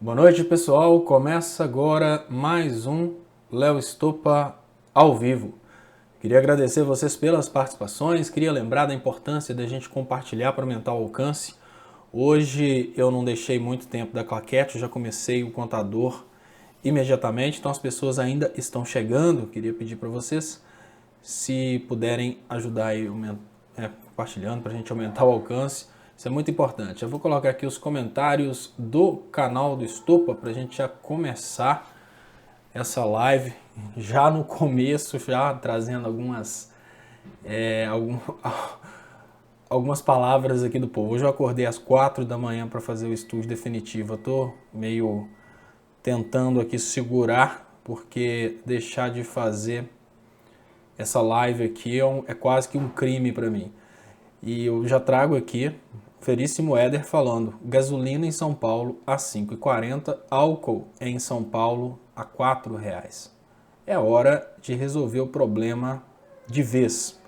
Boa noite, pessoal. Começa agora mais um Léo Estopa ao vivo. Queria agradecer vocês pelas participações, queria lembrar da importância da gente compartilhar para aumentar o alcance. Hoje eu não deixei muito tempo da claquete, eu já comecei o contador imediatamente, então as pessoas ainda estão chegando. Queria pedir para vocês, se puderem ajudar aí compartilhando para a gente aumentar o alcance. Isso é muito importante. Eu vou colocar aqui os comentários do canal do Estopa para a gente já começar essa live já no começo, já trazendo algumas palavras aqui do povo. Hoje eu acordei às 4 da manhã para fazer o estudo definitivo. Eu estou meio tentando aqui segurar, porque deixar de fazer essa live aqui é quase que um crime para mim. E eu já trago aqui Veríssimo Éder falando: gasolina em São Paulo a R$ 5,40, álcool em São Paulo a R$ 4,00. É hora de resolver o problema de vez.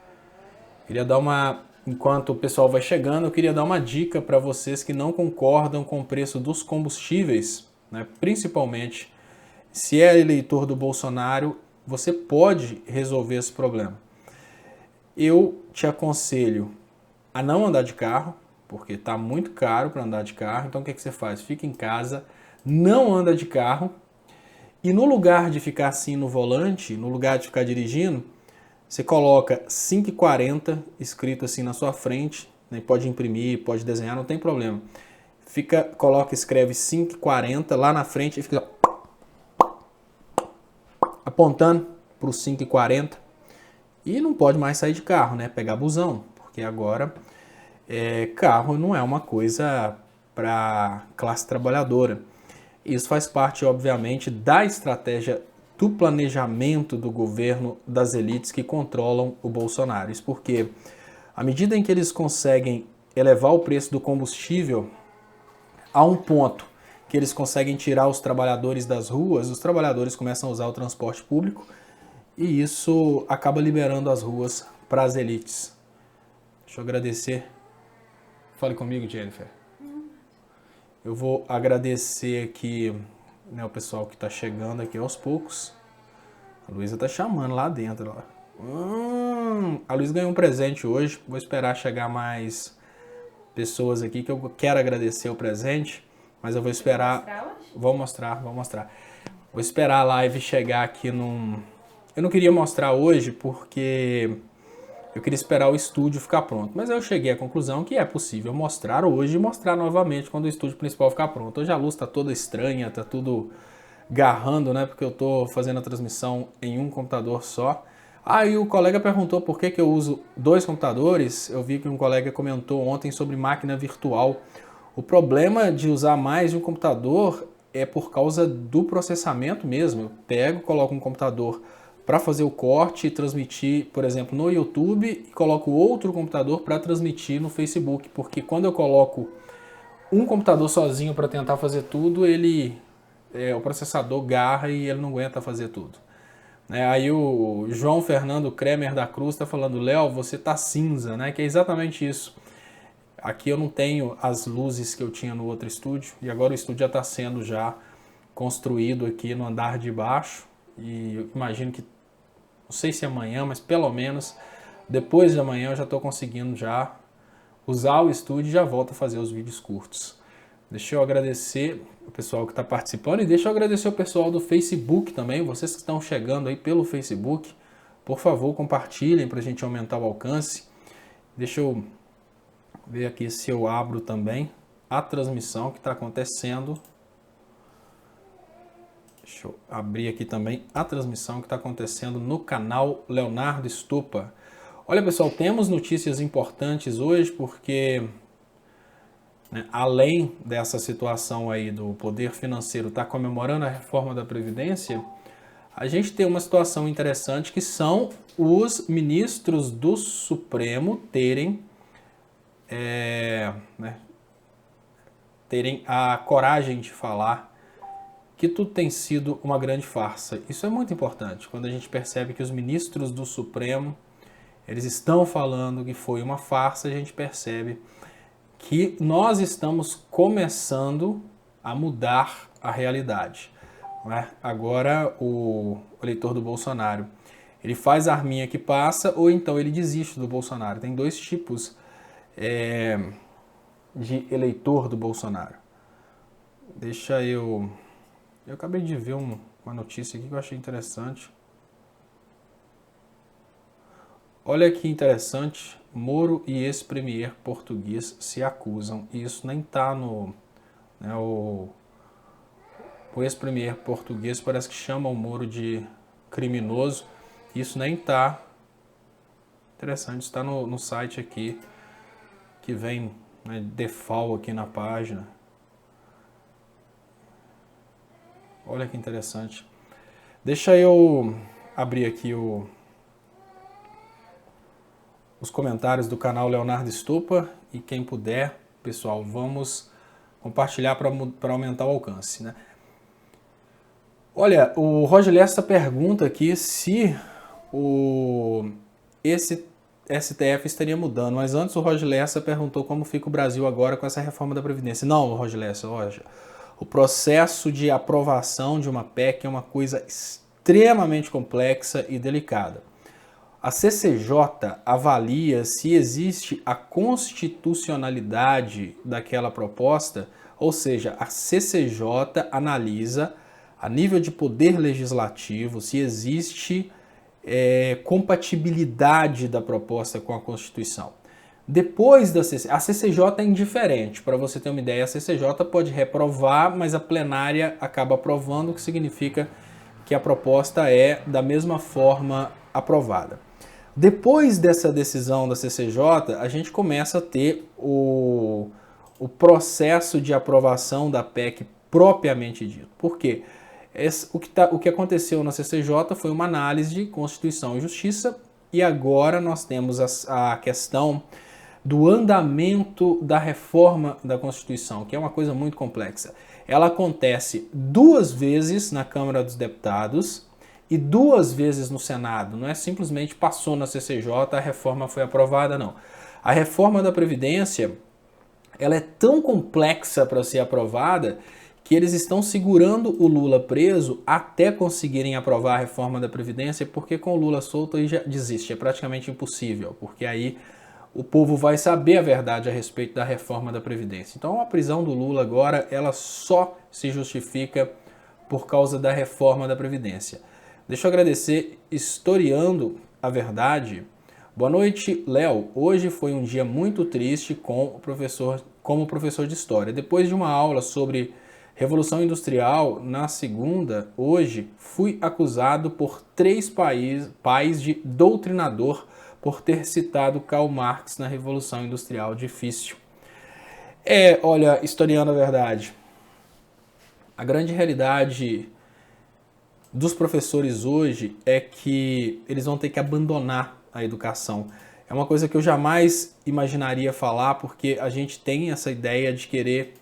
Enquanto o pessoal vai chegando, eu queria dar uma dica para vocês que não concordam com o preço dos combustíveis, né? Principalmente se é eleitor do Bolsonaro, você pode resolver esse problema. Eu te aconselho a não andar de carro, porque está muito caro para andar de carro. Então o que você faz? Fica em casa, não anda de carro, e no lugar de ficar assim no volante, no lugar de ficar dirigindo, você coloca 5,40 escrito assim na sua frente, né? Pode imprimir, pode desenhar, não tem problema. Escreve 5,40 lá na frente e fica apontando para o 5,40 e não pode mais sair de carro, né? Pegar busão, porque agora carro não é uma coisa para classe trabalhadora. Isso faz parte, obviamente, da estratégia do planejamento do governo, das elites que controlam o Bolsonaro. Isso porque, à medida em que eles conseguem elevar o preço do combustível a um ponto que eles conseguem tirar os trabalhadores das ruas, os trabalhadores começam a usar o transporte público e isso acaba liberando as ruas para as elites. Deixa eu agradecer. Fale comigo, Jennifer. Eu vou agradecer aqui, né, o pessoal que está chegando aqui aos poucos. A Luísa está chamando lá dentro. A Luísa ganhou um presente hoje. Vou esperar chegar mais pessoas aqui que eu quero agradecer o presente. Mas eu vou esperar. Vou mostrar. Vou esperar a live chegar aqui Eu não queria mostrar hoje porque eu queria esperar o estúdio ficar pronto, mas eu cheguei à conclusão que é possível mostrar hoje e mostrar novamente quando o estúdio principal ficar pronto. Hoje a luz está toda estranha, está tudo garrando, né? Porque eu estou fazendo a transmissão em um computador só. E o colega perguntou por que eu uso dois computadores. Eu vi que um colega comentou ontem sobre máquina virtual. O problema de usar mais de um computador é por causa do processamento mesmo. Eu coloco um computador para fazer o corte e transmitir, por exemplo, no YouTube, e coloco outro computador para transmitir no Facebook, porque quando eu coloco um computador sozinho para tentar fazer tudo, o processador garra e ele não aguenta fazer tudo. Aí o João Fernando Kremer da Cruz está falando: Léo, você tá cinza, né? Que é exatamente isso. Aqui eu não tenho as luzes que eu tinha no outro estúdio, e agora o estúdio já está sendo construído aqui no andar de baixo, e eu imagino que, não sei se amanhã, mas pelo menos depois de amanhã eu já estou conseguindo já usar o estúdio e já volto a fazer os vídeos curtos. Deixa eu agradecer o pessoal que está participando e deixa eu agradecer o pessoal do Facebook também, vocês que estão chegando aí pelo Facebook. Por favor, compartilhem para a gente aumentar o alcance. Deixa eu ver aqui se eu abro também a transmissão que está acontecendo. Deixa eu abrir aqui também a transmissão que está acontecendo no canal Leonardo Estopa. Olha, pessoal, temos notícias importantes hoje porque, né, além dessa situação aí do poder financeiro estar comemorando a reforma da Previdência, a gente tem uma situação interessante que são os ministros do Supremo terem a coragem de falar que tudo tem sido uma grande farsa. Isso é muito importante, quando a gente percebe que os ministros do Supremo, eles estão falando que foi uma farsa, a gente percebe que nós estamos começando a mudar a realidade. Né? Agora o eleitor do Bolsonaro, ele faz a arminha que passa ou então ele desiste do Bolsonaro. Tem dois tipos de eleitor do Bolsonaro. Eu acabei de ver uma notícia aqui que eu achei interessante. Olha que interessante, Moro e ex-premier português se acusam. E isso nem está no... Né, o ex-premier português parece que chama o Moro de criminoso. Isso nem está... Interessante, está no site aqui, que vem, né, default aqui na página. Olha que interessante. Deixa eu abrir aqui os comentários do canal Leonardo Estupa e quem puder, pessoal, vamos compartilhar para aumentar o alcance, né? Olha, o Roger Lessa pergunta aqui se esse STF estaria mudando, mas antes o Roger Lessa perguntou como fica o Brasil agora com essa reforma da Previdência. Não, Roger Lessa, o processo de aprovação de uma PEC é uma coisa extremamente complexa e delicada. A CCJ avalia se existe a constitucionalidade daquela proposta, ou seja, a CCJ analisa a nível de poder legislativo se existe compatibilidade da proposta com a Constituição. Depois da CCJ, a CCJ é indiferente, para você ter uma ideia, a CCJ pode reprovar, mas a plenária acaba aprovando, o que significa que a proposta é da mesma forma aprovada. Depois dessa decisão da CCJ, a gente começa a ter o processo de aprovação da PEC propriamente dito. Por quê? O que aconteceu na CCJ foi uma análise de Constituição e Justiça, e agora nós temos a questão do andamento da reforma da Constituição, que é uma coisa muito complexa. Ela acontece 2 vezes na Câmara dos Deputados e 2 vezes no Senado. Não é simplesmente passou na CCJ, a reforma foi aprovada, não. A reforma da Previdência, ela é tão complexa para ser aprovada que eles estão segurando o Lula preso até conseguirem aprovar a reforma da Previdência, porque com o Lula solto aí já desiste, é praticamente impossível, porque aí o povo vai saber a verdade a respeito da reforma da Previdência. Então a prisão do Lula agora, ela só se justifica por causa da reforma da Previdência. Deixa eu agradecer, Historiando a Verdade. Boa noite, Léo. Hoje foi um dia muito triste como professor de História. Depois de uma aula sobre Revolução Industrial, na segunda, hoje, fui acusado por 3 pais de doutrinador por ter citado Karl Marx na Revolução Industrial. Difícil. Olha, Historiando a Verdade, a grande realidade dos professores hoje é que eles vão ter que abandonar a educação. É uma coisa que eu jamais imaginaria falar, porque a gente tem essa ideia de querer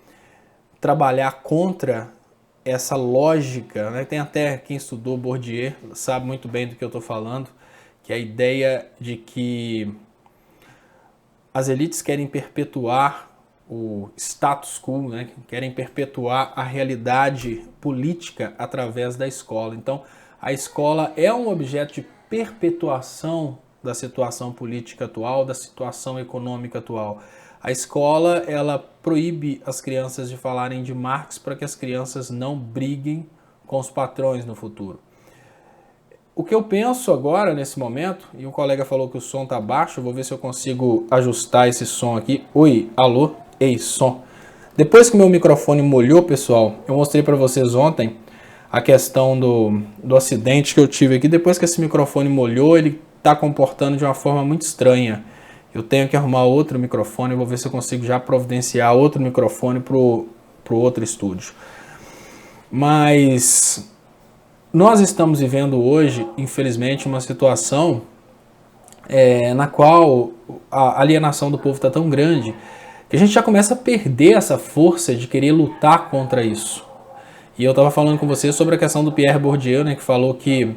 trabalhar contra essa lógica, né? Tem até quem estudou Bourdieu, sabe muito bem do que eu estou falando, que é a ideia de que as elites querem perpetuar o status quo, né? Querem perpetuar a realidade política através da escola. Então, a escola é um objeto de perpetuação da situação política atual, da situação econômica atual. A escola, ela proíbe as crianças de falarem de Marx para que as crianças não briguem com os patrões no futuro. O que eu penso agora, nesse momento, e o colega falou que o som está baixo, eu vou ver se eu consigo ajustar esse som aqui. Oi, alô, ei, som. Depois que o meu microfone molhou, pessoal, eu mostrei para vocês ontem a questão do acidente que eu tive aqui. Depois que esse microfone molhou, ele está comportando de uma forma muito estranha. Eu tenho que arrumar outro microfone, vou ver se eu consigo já providenciar outro microfone para o outro estúdio. Mas nós estamos vivendo hoje, infelizmente, uma situação na qual a alienação do povo está tão grande que a gente já começa a perder essa força de querer lutar contra isso. E eu estava falando com você sobre a questão do Pierre Bourdieu, né, que falou que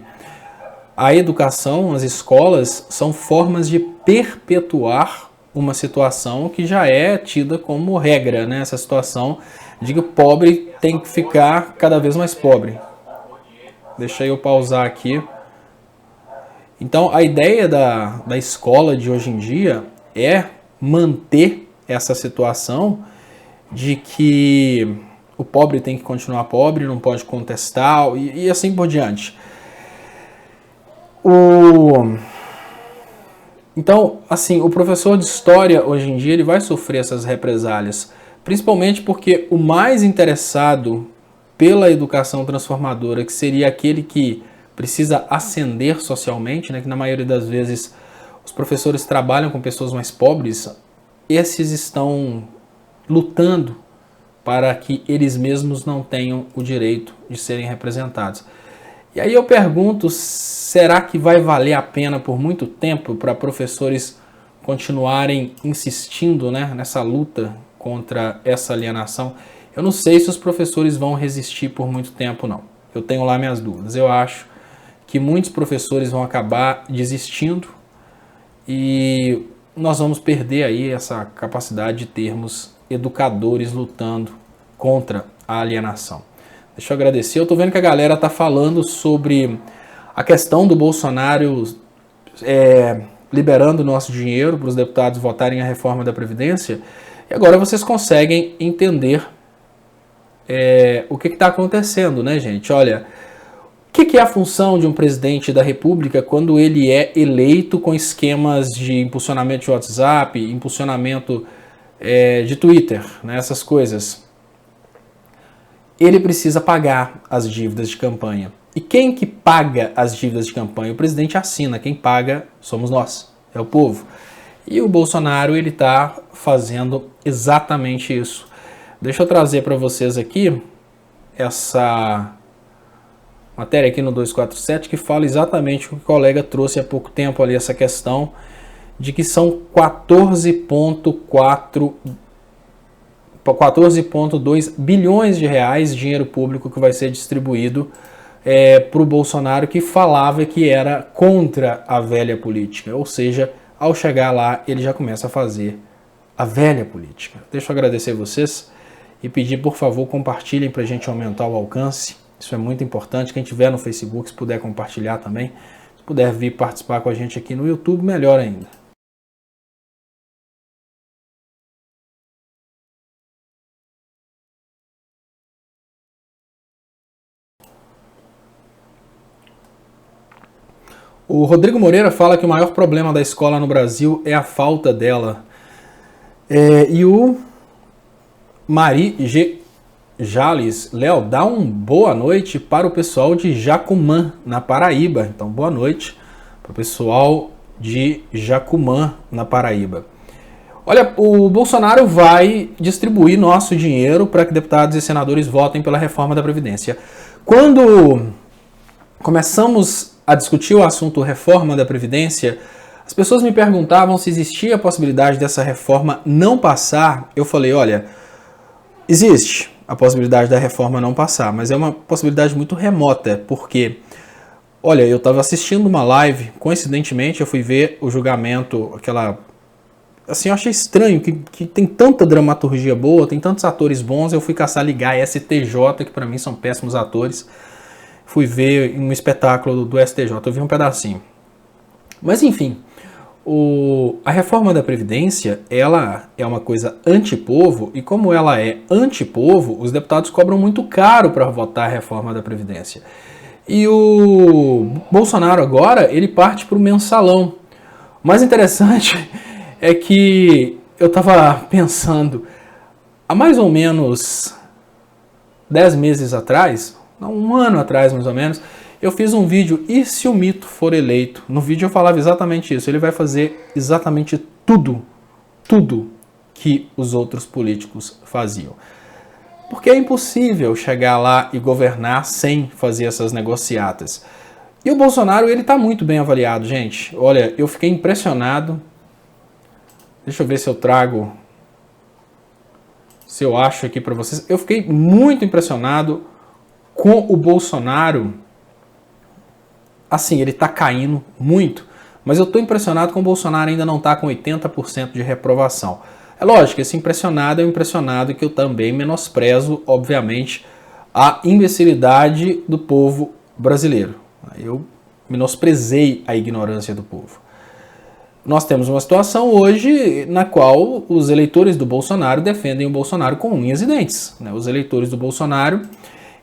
a educação, as escolas, são formas de perpetuar uma situação que já é tida como regra, né? Essa situação de que o pobre tem que ficar cada vez mais pobre. Deixa eu pausar aqui. Então, a ideia da escola de hoje em dia é manter essa situação de que o pobre tem que continuar pobre, não pode contestar e assim por diante. Então, assim, o professor de história hoje em dia ele vai sofrer essas represálias, principalmente porque o mais interessado pela educação transformadora, que seria aquele que precisa ascender socialmente, né, que na maioria das vezes os professores trabalham com pessoas mais pobres, esses estão lutando para que eles mesmos não tenham o direito de serem representados. E aí eu pergunto, será que vai valer a pena por muito tempo para professores continuarem insistindo, né, nessa luta contra essa alienação? Eu não sei se os professores vão resistir por muito tempo, não. Eu tenho lá minhas dúvidas. Eu acho que muitos professores vão acabar desistindo e nós vamos perder aí essa capacidade de termos educadores lutando contra a alienação. Deixa eu agradecer. Eu tô vendo que a galera tá falando sobre a questão do Bolsonaro liberando o nosso dinheiro para os deputados votarem a reforma da Previdência. E agora vocês conseguem entender o que está acontecendo, né, gente? Olha, o que é a função de um presidente da República quando ele é eleito com esquemas de impulsionamento de WhatsApp, impulsionamento de Twitter, né, essas coisas? Ele precisa pagar as dívidas de campanha. E quem que paga as dívidas de campanha? O presidente assina, quem paga somos nós, é o povo. E o Bolsonaro, ele está fazendo exatamente isso. Deixa eu trazer para vocês aqui essa matéria aqui no 247 que fala exatamente o que o colega trouxe há pouco tempo ali, essa questão de que são 14,2 bilhões de reais de dinheiro público que vai ser distribuído para o Bolsonaro, que falava que era contra a velha política. Ou seja, ao chegar lá, ele já começa a fazer a velha política. Deixa eu agradecer vocês e pedir, por favor, compartilhem para a gente aumentar o alcance. Isso é muito importante. Quem tiver no Facebook, se puder compartilhar também. Se puder vir participar com a gente aqui no YouTube, melhor ainda. O Rodrigo Moreira fala que o maior problema da escola no Brasil é a falta dela. E o Mari G. Jales, Léo, dá uma boa noite para o pessoal de Jacumã, na Paraíba. Então, boa noite para o pessoal de Jacumã, na Paraíba. Olha, o Bolsonaro vai distribuir nosso dinheiro para que deputados e senadores votem pela reforma da Previdência. Quando começamos a discutir o assunto reforma da Previdência, as pessoas me perguntavam se existia a possibilidade dessa reforma não passar. Eu falei, olha, existe a possibilidade da reforma não passar, mas é uma possibilidade muito remota, porque, olha, eu estava assistindo uma live, coincidentemente eu fui ver o julgamento, assim, eu achei estranho que tem tanta dramaturgia boa, tem tantos atores bons, eu fui caçar ligar STJ, que para mim são péssimos atores, fui ver um espetáculo do STJ, eu vi um pedacinho. Mas enfim, a reforma da Previdência, ela é uma coisa antipovo, e como ela é antipovo, os deputados cobram muito caro para votar a reforma da Previdência. E o Bolsonaro agora, ele parte para o mensalão. O mais interessante é que eu estava pensando, há mais ou menos 10 meses atrás, não, um ano atrás mais ou menos, eu fiz um vídeo, e se o mito for eleito? No vídeo eu falava exatamente isso, ele vai fazer exatamente tudo que os outros políticos faziam. Porque é impossível chegar lá e governar sem fazer essas negociatas. E o Bolsonaro, ele está muito bem avaliado, gente. Olha, eu fiquei impressionado. Deixa eu ver se eu trago, se eu acho aqui para vocês. Eu fiquei muito impressionado com o Bolsonaro. Assim, ele está caindo muito, mas eu estou impressionado com o Bolsonaro ainda não está com 80% de reprovação. É lógico, esse impressionado é um impressionado que eu também menosprezo, obviamente, a imbecilidade do povo brasileiro. Eu menosprezei a ignorância do povo. Nós temos uma situação hoje na qual os eleitores do Bolsonaro defendem o Bolsonaro com unhas e dentes. Os eleitores do Bolsonaro,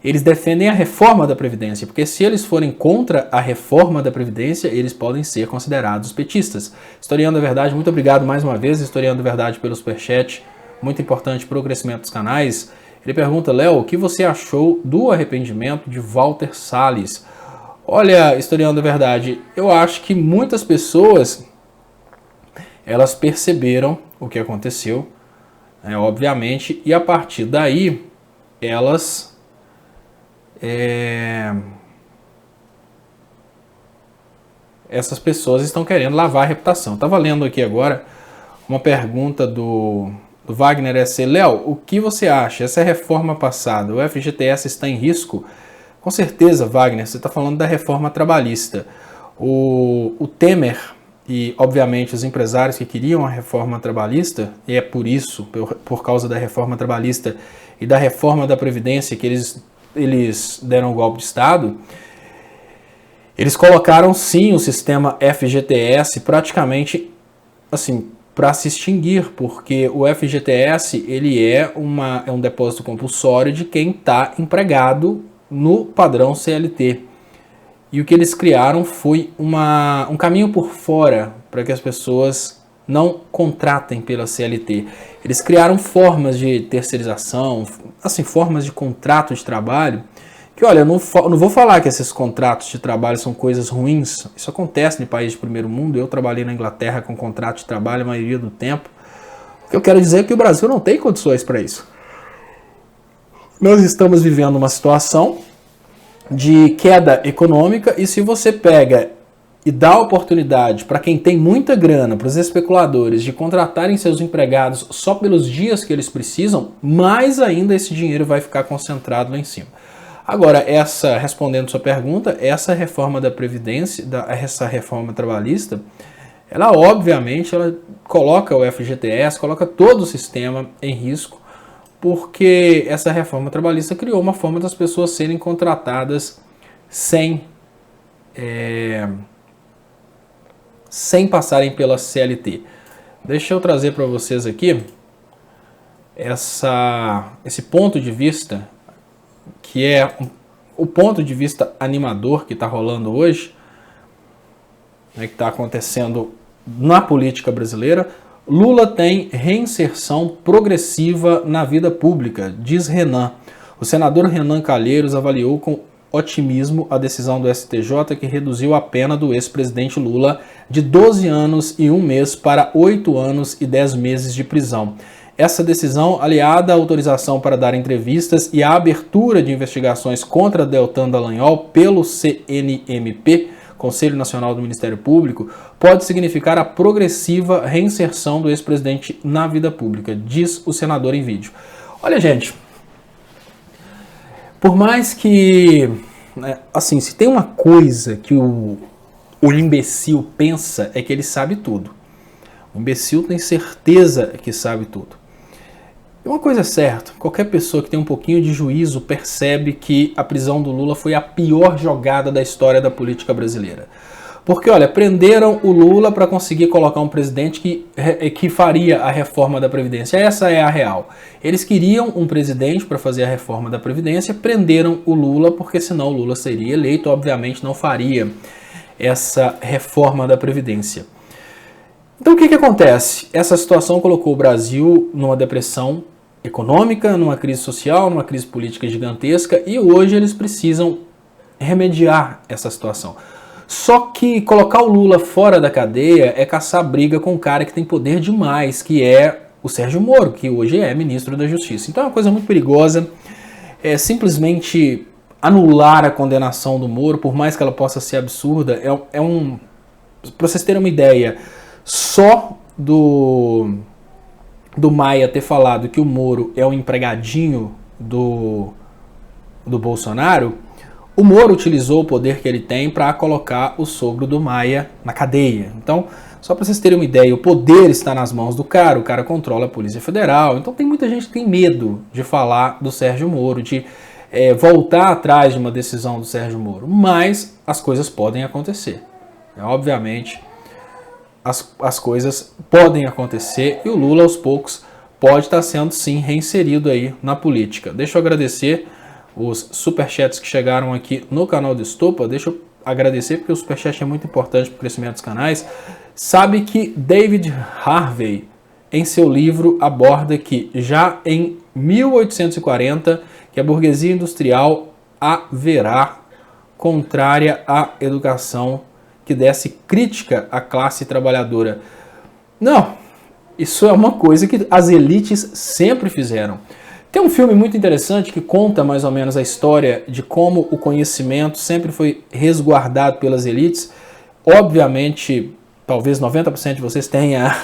eles defendem a reforma da Previdência, porque se eles forem contra a reforma da Previdência, eles podem ser considerados petistas. Historiando a Verdade, muito obrigado mais uma vez, Historiando a Verdade pelo Superchat, muito importante para o crescimento dos canais. Ele pergunta, Léo, o que você achou do arrependimento de Walter Salles? Olha, Historiando a Verdade, eu acho que muitas pessoas, elas perceberam o que aconteceu, obviamente, e a partir daí, essas pessoas estão querendo lavar a reputação. Estava lendo aqui agora uma pergunta do Wagner S. Léo, o que você acha? Essa reforma passada, o FGTS está em risco? Com certeza, Wagner, você está falando da reforma trabalhista. O Temer e, obviamente, os empresários que queriam a reforma trabalhista, e é por isso, por causa da reforma trabalhista e da reforma da Previdência, que eles deram um golpe de Estado, eles colocaram sim o sistema FGTS praticamente assim para se extinguir, porque o FGTS ele é um depósito compulsório de quem está empregado no padrão CLT. E o que eles criaram foi um caminho por fora para que as pessoas não contratem pela CLT. Eles criaram formas de terceirização, assim, formas de contrato de trabalho, que olha, eu não vou falar que esses contratos de trabalho são coisas ruins, isso acontece em países de primeiro mundo, eu trabalhei na Inglaterra com contrato de trabalho a maioria do tempo. O que eu quero dizer é que o Brasil não tem condições para isso. Nós estamos vivendo uma situação de queda econômica e se você pega e dá oportunidade para quem tem muita grana, para os especuladores, de contratarem seus empregados só pelos dias que eles precisam, mais ainda esse dinheiro vai ficar concentrado lá em cima. Agora, respondendo sua pergunta, essa reforma da Previdência, essa reforma trabalhista, ela obviamente coloca o FGTS, coloca todo o sistema em risco, porque essa reforma trabalhista criou uma forma das pessoas serem contratadas sem passarem pela CLT. Deixa eu trazer para vocês aqui esse ponto de vista, que é o ponto de vista animador que está rolando hoje, que está acontecendo na política brasileira. Lula tem reinserção progressiva na vida pública, diz Renan. O senador Renan Calheiros avaliou com otimismo a decisão do STJ que reduziu a pena do ex-presidente Lula de 12 anos e 1 mês para 8 anos e 10 meses de prisão. Essa decisão, aliada à autorização para dar entrevistas e à abertura de investigações contra Deltan Dallagnol pelo CNMP, Conselho Nacional do Ministério Público, pode significar a progressiva reinserção do ex-presidente na vida pública, diz o senador em vídeo. Olha, gente, por mais que, assim, se tem uma coisa que o imbecil pensa é que ele sabe tudo. O imbecil tem certeza que sabe tudo. E uma coisa é certa, qualquer pessoa que tem um pouquinho de juízo percebe que a prisão do Lula foi a pior jogada da história da política brasileira. Porque, olha, prenderam o Lula para conseguir colocar um presidente que faria a reforma da Previdência. Essa é a real. Eles queriam um presidente para fazer a reforma da Previdência, prenderam o Lula, porque senão o Lula seria eleito, obviamente não faria essa reforma da Previdência. Então o que acontece? Essa situação colocou o Brasil numa depressão econômica, numa crise social, numa crise política gigantesca e hoje eles precisam remediar essa situação. Só que colocar o Lula fora da cadeia é caçar briga com um cara que tem poder demais, que é o Sérgio Moro, que hoje é ministro da Justiça. Então é uma coisa muito perigosa, simplesmente anular a condenação do Moro, por mais que ela possa ser absurda, para vocês terem uma ideia, só do Maia ter falado que o Moro é um empregadinho do Bolsonaro, o Moro utilizou o poder que ele tem para colocar o sogro do Maia na cadeia. Então, Só para vocês terem uma ideia, o poder está nas mãos do cara, o cara controla a Polícia Federal. Então tem muita gente que tem medo de falar do Sérgio Moro, de voltar atrás de uma decisão do Sérgio Moro. Mas as coisas podem acontecer. Obviamente, as coisas podem acontecer e o Lula, aos poucos, pode estar sendo, sim, reinserido aí na política. Deixa eu agradecer os superchats que chegaram aqui no canal do Estopa. Deixa eu agradecer porque o superchat é muito importante para o crescimento dos canais. Sabe que David Harvey, em seu livro, aborda que já em 1840, que a burguesia industrial haverá contrária à educação que desse crítica à classe trabalhadora. Não, isso é uma coisa que as elites sempre fizeram. Tem um filme muito interessante que conta mais ou menos a história de como o conhecimento sempre foi resguardado pelas elites. Obviamente, talvez 90% de vocês tenha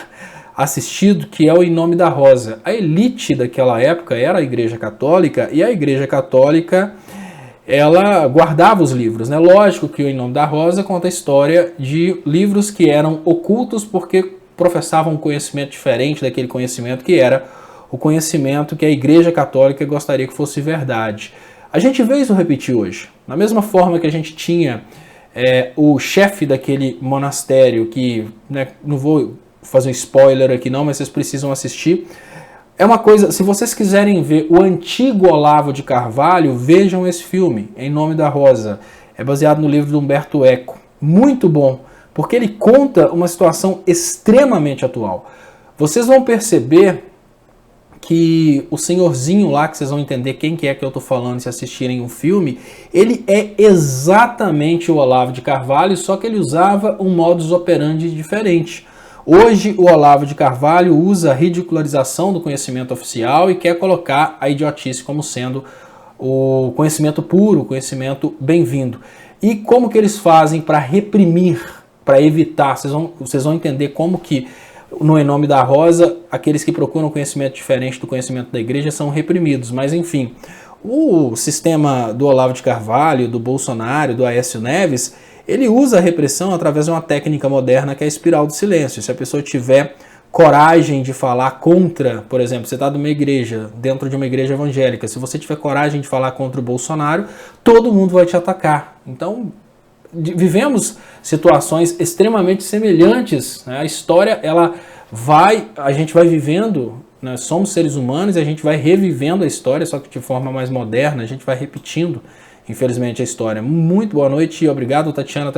assistido, que é o Em Nome da Rosa. A elite daquela época era a Igreja Católica, e a Igreja Católica, ela guardava os livros, né? Lógico que o Em Nome da Rosa conta a história de livros que eram ocultos porque professavam um conhecimento diferente daquele conhecimento que era o conhecimento que a Igreja Católica gostaria que fosse verdade. A gente vê isso repetir hoje. Da mesma forma que a gente tinha o chefe daquele monastério, que, né, não vou fazer um spoiler aqui não, mas vocês precisam assistir. É uma coisa, se vocês quiserem ver o antigo Olavo de Carvalho, vejam esse filme, Em Nome da Rosa. É baseado no livro de Humberto Eco. Muito bom, porque ele conta uma situação extremamente atual. Vocês vão perceber que o senhorzinho lá, que vocês vão entender quem que é que eu tô falando se assistirem o filme, ele é exatamente o Olavo de Carvalho, só que ele usava um modus operandi diferente. Hoje o Olavo de Carvalho usa a ridicularização do conhecimento oficial e quer colocar a idiotice como sendo o conhecimento puro, o conhecimento bem-vindo. E como que eles fazem para reprimir, para evitar? Vocês vão entender como que no Em Nome da Rosa, aqueles que procuram conhecimento diferente do conhecimento da igreja são reprimidos. Mas enfim, o sistema do Olavo de Carvalho, do Bolsonaro, do Aécio Neves, ele usa a repressão através de uma técnica moderna que é a espiral do silêncio. Se a pessoa tiver coragem de falar contra, por exemplo, você está numa igreja, dentro de uma igreja evangélica, se você tiver coragem de falar contra o Bolsonaro, todo mundo vai te atacar. Então, vivemos situações extremamente semelhantes, né? A história, a gente vai vivendo, nós somos seres humanos e a gente vai revivendo a história, só que de forma mais moderna, a gente vai repetindo, infelizmente, a história. Muito boa noite, obrigado, Tatiana.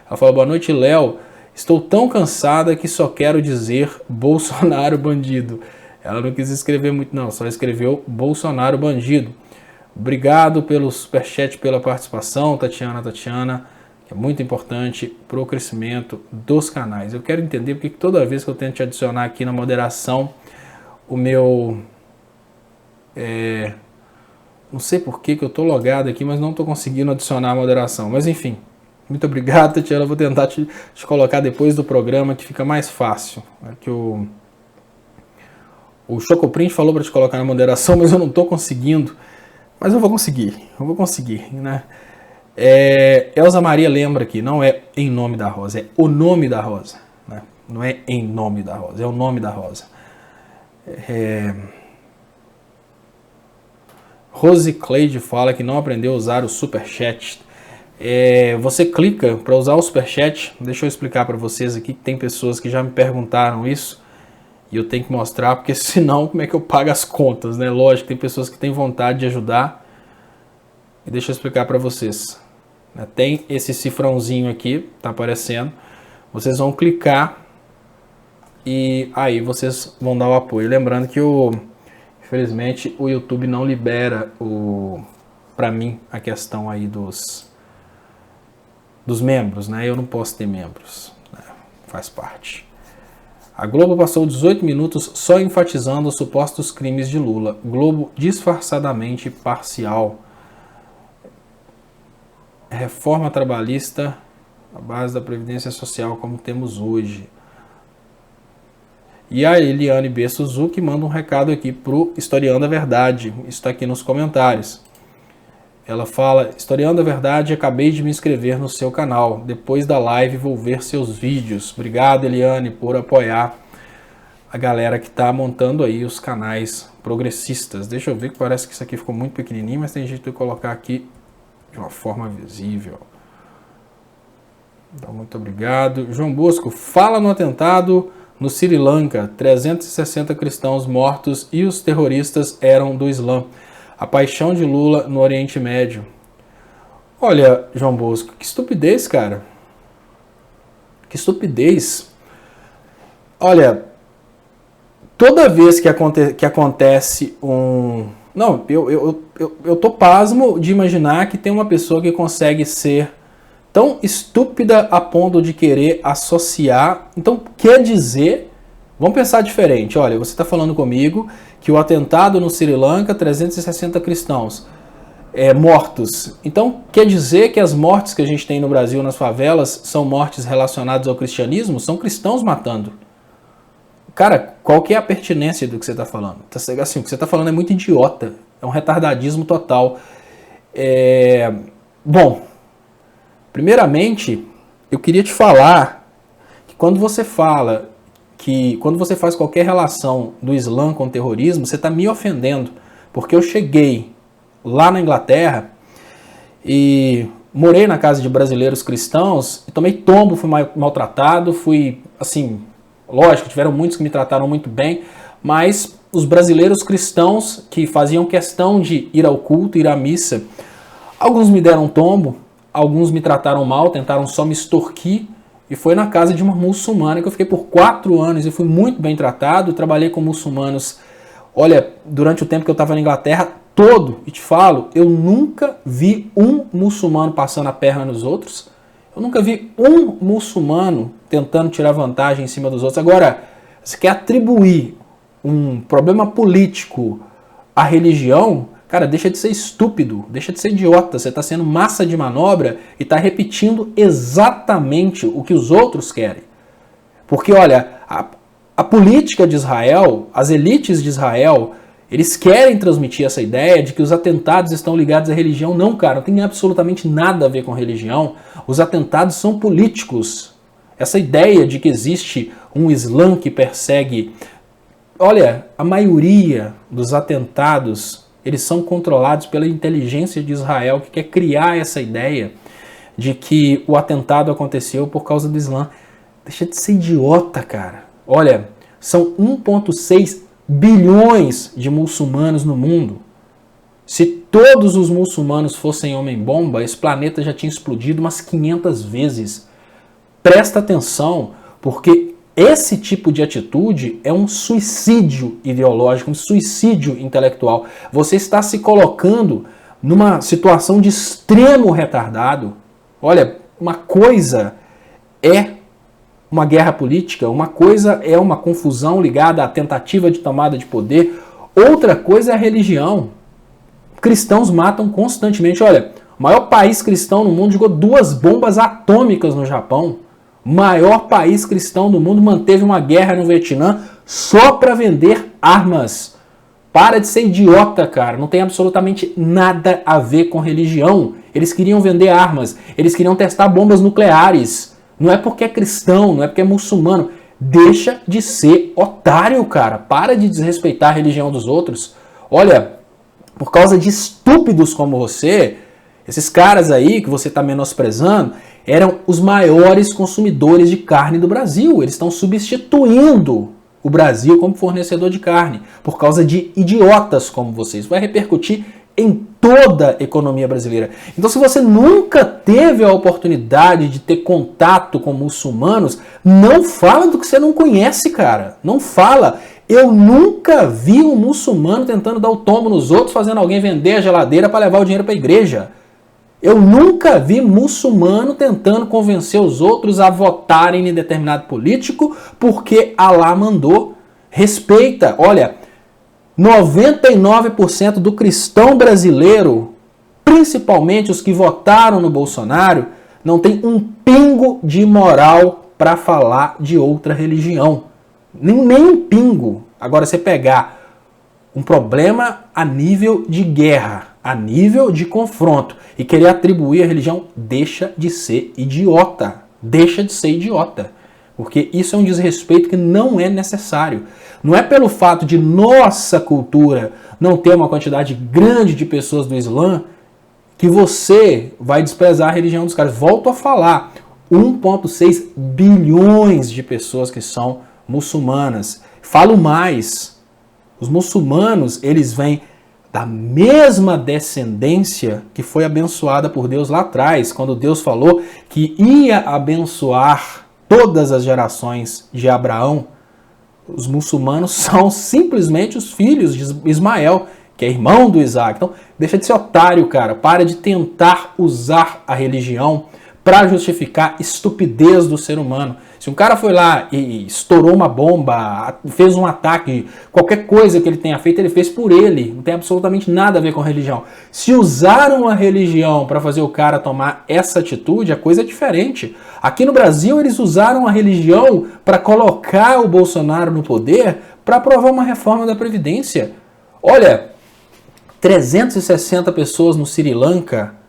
Ela falou, boa noite, Léo. Estou tão cansada que só quero dizer Bolsonaro bandido. Ela não quis escrever muito não, só escreveu Bolsonaro bandido. Obrigado pelo superchat, pela participação, Tatiana, que é muito importante para o crescimento dos canais. Eu quero entender porque toda vez que eu tento te adicionar aqui na moderação, o meu... não sei por que eu estou logado aqui, mas não estou conseguindo adicionar a moderação. Mas enfim, muito obrigado, Tatiana. Vou tentar te colocar depois do programa, que fica mais fácil. Aqui o Chocoprint falou para te colocar na moderação, mas eu não estou conseguindo. Mas eu vou conseguir, né? Elza Maria lembra aqui, não é Em Nome da Rosa, é O Nome da Rosa, né? Não é Em Nome da Rosa, é O Nome da Rosa. Rose Cleide fala que não aprendeu a usar o Superchat. Você clica para usar o Superchat, deixa eu explicar para vocês aqui, que tem pessoas que já me perguntaram isso, e eu tenho que mostrar, porque senão como é que eu pago as contas, né? Lógico, tem pessoas que têm vontade de ajudar. E deixa eu explicar para vocês. Tem esse cifrãozinho aqui, tá aparecendo. Vocês vão clicar e aí vocês vão dar o apoio. Lembrando que infelizmente o YouTube não libera para mim a questão aí dos membros, né? Eu não posso ter membros, né? Faz parte. A Globo passou 18 minutos só enfatizando os supostos crimes de Lula. Globo disfarçadamente parcial. Reforma trabalhista, a base da Previdência Social como temos hoje. E a Eliane B. Suzuki manda um recado aqui pro Historiando a Verdade. Isso está aqui nos comentários. Ela fala, historiando a verdade, acabei de me inscrever no seu canal. Depois da live vou ver seus vídeos. Obrigado, Eliane, por apoiar a galera que está montando aí os canais progressistas. Deixa eu ver, que parece que isso aqui ficou muito pequenininho, mas tem jeito de colocar aqui de uma forma visível. Então, muito obrigado. João Bosco, fala no atentado no Sri Lanka, 360 cristãos mortos e os terroristas eram do Islã. A paixão de Lula no Oriente Médio. Olha, João Bosco, que estupidez, cara. Que estupidez. Olha, toda vez que acontece um... Não, eu tô pasmo de imaginar que tem uma pessoa que consegue ser tão estúpida a ponto de querer associar. Então, quer dizer... Vamos pensar diferente. Olha, você está falando comigo que o atentado no Sri Lanka, 360 cristãos mortos. Então, quer dizer que as mortes que a gente tem no Brasil, nas favelas, são mortes relacionadas ao cristianismo? São cristãos matando. Cara, qual que é a pertinência do que você está falando? Assim, o que você está falando é muito idiota. É um retardadismo total. Bom, primeiramente, eu queria te falar que quando você faz qualquer relação do Islã com o terrorismo, você está me ofendendo. Porque eu cheguei lá na Inglaterra e morei na casa de brasileiros cristãos e tomei tombo, fui maltratado, fui, assim, lógico, tiveram muitos que me trataram muito bem, mas os brasileiros cristãos que faziam questão de ir ao culto, ir à missa, alguns me deram tombo, alguns me trataram mal, tentaram só me extorquir, e foi na casa de uma muçulmana que eu fiquei por 4 anos e fui muito bem tratado, trabalhei com muçulmanos, olha, durante o tempo que eu estava na Inglaterra, todo, e te falo, eu nunca vi um muçulmano passando a perna nos outros, eu nunca vi um muçulmano tentando tirar vantagem em cima dos outros. Agora, você quer atribuir um problema político à religião, cara, deixa de ser estúpido, deixa de ser idiota, você está sendo massa de manobra e está repetindo exatamente o que os outros querem. Porque, olha, a política de Israel, as elites de Israel, eles querem transmitir essa ideia de que os atentados estão ligados à religião. Não, cara, não tem absolutamente nada a ver com religião. Os atentados são políticos. Essa ideia de que existe um Islã que persegue... Olha, a maioria dos atentados, eles são controlados pela inteligência de Israel, que quer criar essa ideia de que o atentado aconteceu por causa do Islã. Deixa de ser idiota, cara. Olha, são 1,6 bilhões de muçulmanos no mundo. Se todos os muçulmanos fossem homem-bomba, esse planeta já tinha explodido umas 500 vezes. Presta atenção, porque esse tipo de atitude é um suicídio ideológico, um suicídio intelectual. Você está se colocando numa situação de extremo retardado. Olha, uma coisa é uma guerra política, uma coisa é uma confusão ligada à tentativa de tomada de poder, outra coisa é a religião. Cristãos matam constantemente. Olha, o maior país cristão no mundo jogou 2 bombas atômicas no Japão. O maior país cristão do mundo manteve uma guerra no Vietnã só para vender armas. Para de ser idiota, cara. Não tem absolutamente nada a ver com religião. Eles queriam vender armas, eles queriam testar bombas nucleares. Não é porque é cristão, não é porque é muçulmano. Deixa de ser otário, cara. Para de desrespeitar a religião dos outros. Olha, por causa de estúpidos como você, esses caras aí que você está menosprezando, eram os maiores consumidores de carne do Brasil. Eles estão substituindo o Brasil como fornecedor de carne por causa de idiotas como vocês. Vai repercutir em toda a economia brasileira. Então, se você nunca teve a oportunidade de ter contato com muçulmanos, não fala do que você não conhece, cara. Não fala. Eu nunca vi um muçulmano tentando dar o tombo nos outros, fazendo alguém vender a geladeira para levar o dinheiro para a igreja. Eu nunca vi muçulmano tentando convencer os outros a votarem em determinado político porque Alá mandou. Respeita. Olha, 99% do cristão brasileiro, principalmente os que votaram no Bolsonaro, não tem um pingo de moral para falar de outra religião. Nem um pingo. Agora, você pegar um problema a nível de guerra, a nível de confronto e querer atribuir a religião, deixa de ser idiota. Deixa de ser idiota. Porque isso é um desrespeito que não é necessário. Não é pelo fato de nossa cultura não ter uma quantidade grande de pessoas do Islã que você vai desprezar a religião dos caras. Volto a falar, 1,6 bilhões de pessoas que são muçulmanas. Falo mais, os muçulmanos, eles vêm da mesma descendência que foi abençoada por Deus lá atrás, quando Deus falou que ia abençoar todas as gerações de Abraão. Os muçulmanos são simplesmente os filhos de Ismael, que é irmão do Isaac. Então, deixa de ser otário, cara. Para de tentar usar a religião para justificar a estupidez do ser humano. Se um cara foi lá e estourou uma bomba, fez um ataque, qualquer coisa que ele tenha feito, ele fez por ele. Não tem absolutamente nada a ver com a religião. Se usaram a religião para fazer o cara tomar essa atitude, a coisa é diferente. Aqui no Brasil, eles usaram a religião para colocar o Bolsonaro no poder para aprovar uma reforma da Previdência. Olha, 360 pessoas no Sri Lanka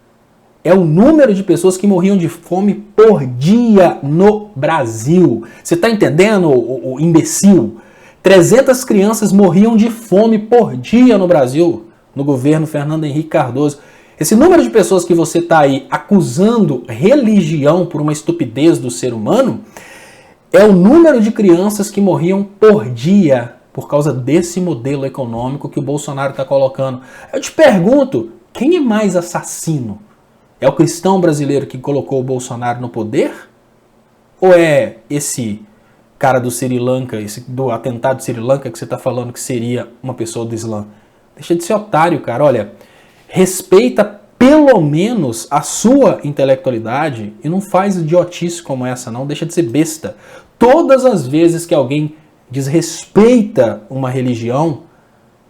é o número de pessoas que morriam de fome por dia no Brasil. Você está entendendo, o imbecil? 300 crianças morriam de fome por dia no Brasil, no governo Fernando Henrique Cardoso. Esse número de pessoas que você está aí acusando religião por uma estupidez do ser humano é o número de crianças que morriam por dia por causa desse modelo econômico que o Bolsonaro está colocando. Eu te pergunto, quem é mais assassino? É o cristão brasileiro que colocou o Bolsonaro no poder? Ou é esse cara do Sri Lanka, do atentado do Sri Lanka que você está falando que seria uma pessoa do Islã? Deixa de ser otário, cara. Olha, respeita pelo menos a sua intelectualidade e não faz idiotice como essa, não. Deixa de ser besta. Todas as vezes que alguém desrespeita uma religião,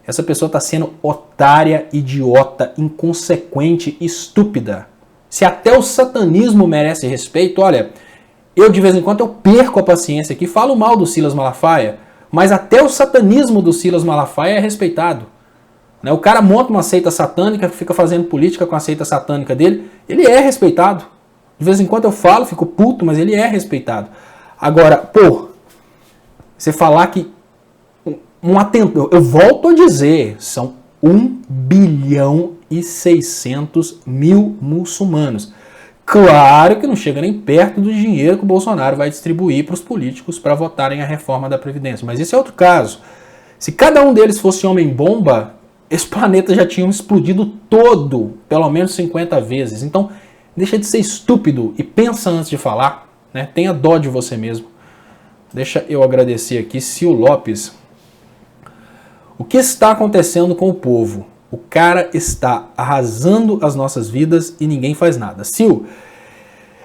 essa pessoa está sendo otária, idiota, inconsequente, estúpida. Se até o satanismo merece respeito, olha, eu de vez em quando eu perco a paciência aqui, falo mal do Silas Malafaia, mas até o satanismo do Silas Malafaia é respeitado. O cara monta uma seita satânica, fica fazendo política com a seita satânica dele, ele é respeitado. De vez em quando eu falo, fico puto, mas ele é respeitado. Agora, você falar que um atentado, eu volto a dizer, são 1.600.000 muçulmanos. Claro que não chega nem perto do dinheiro que o Bolsonaro vai distribuir para os políticos para votarem a reforma da Previdência. Mas esse é outro caso. Se cada um deles fosse homem-bomba, esse planeta já tinha explodido todo, pelo menos 50 vezes. Então, deixa de ser estúpido e pensa antes de falar, né? Tenha dó de você mesmo. Deixa eu agradecer aqui, Sil Lopes. O que está acontecendo com o povo? O cara está arrasando as nossas vidas e ninguém faz nada. Sil,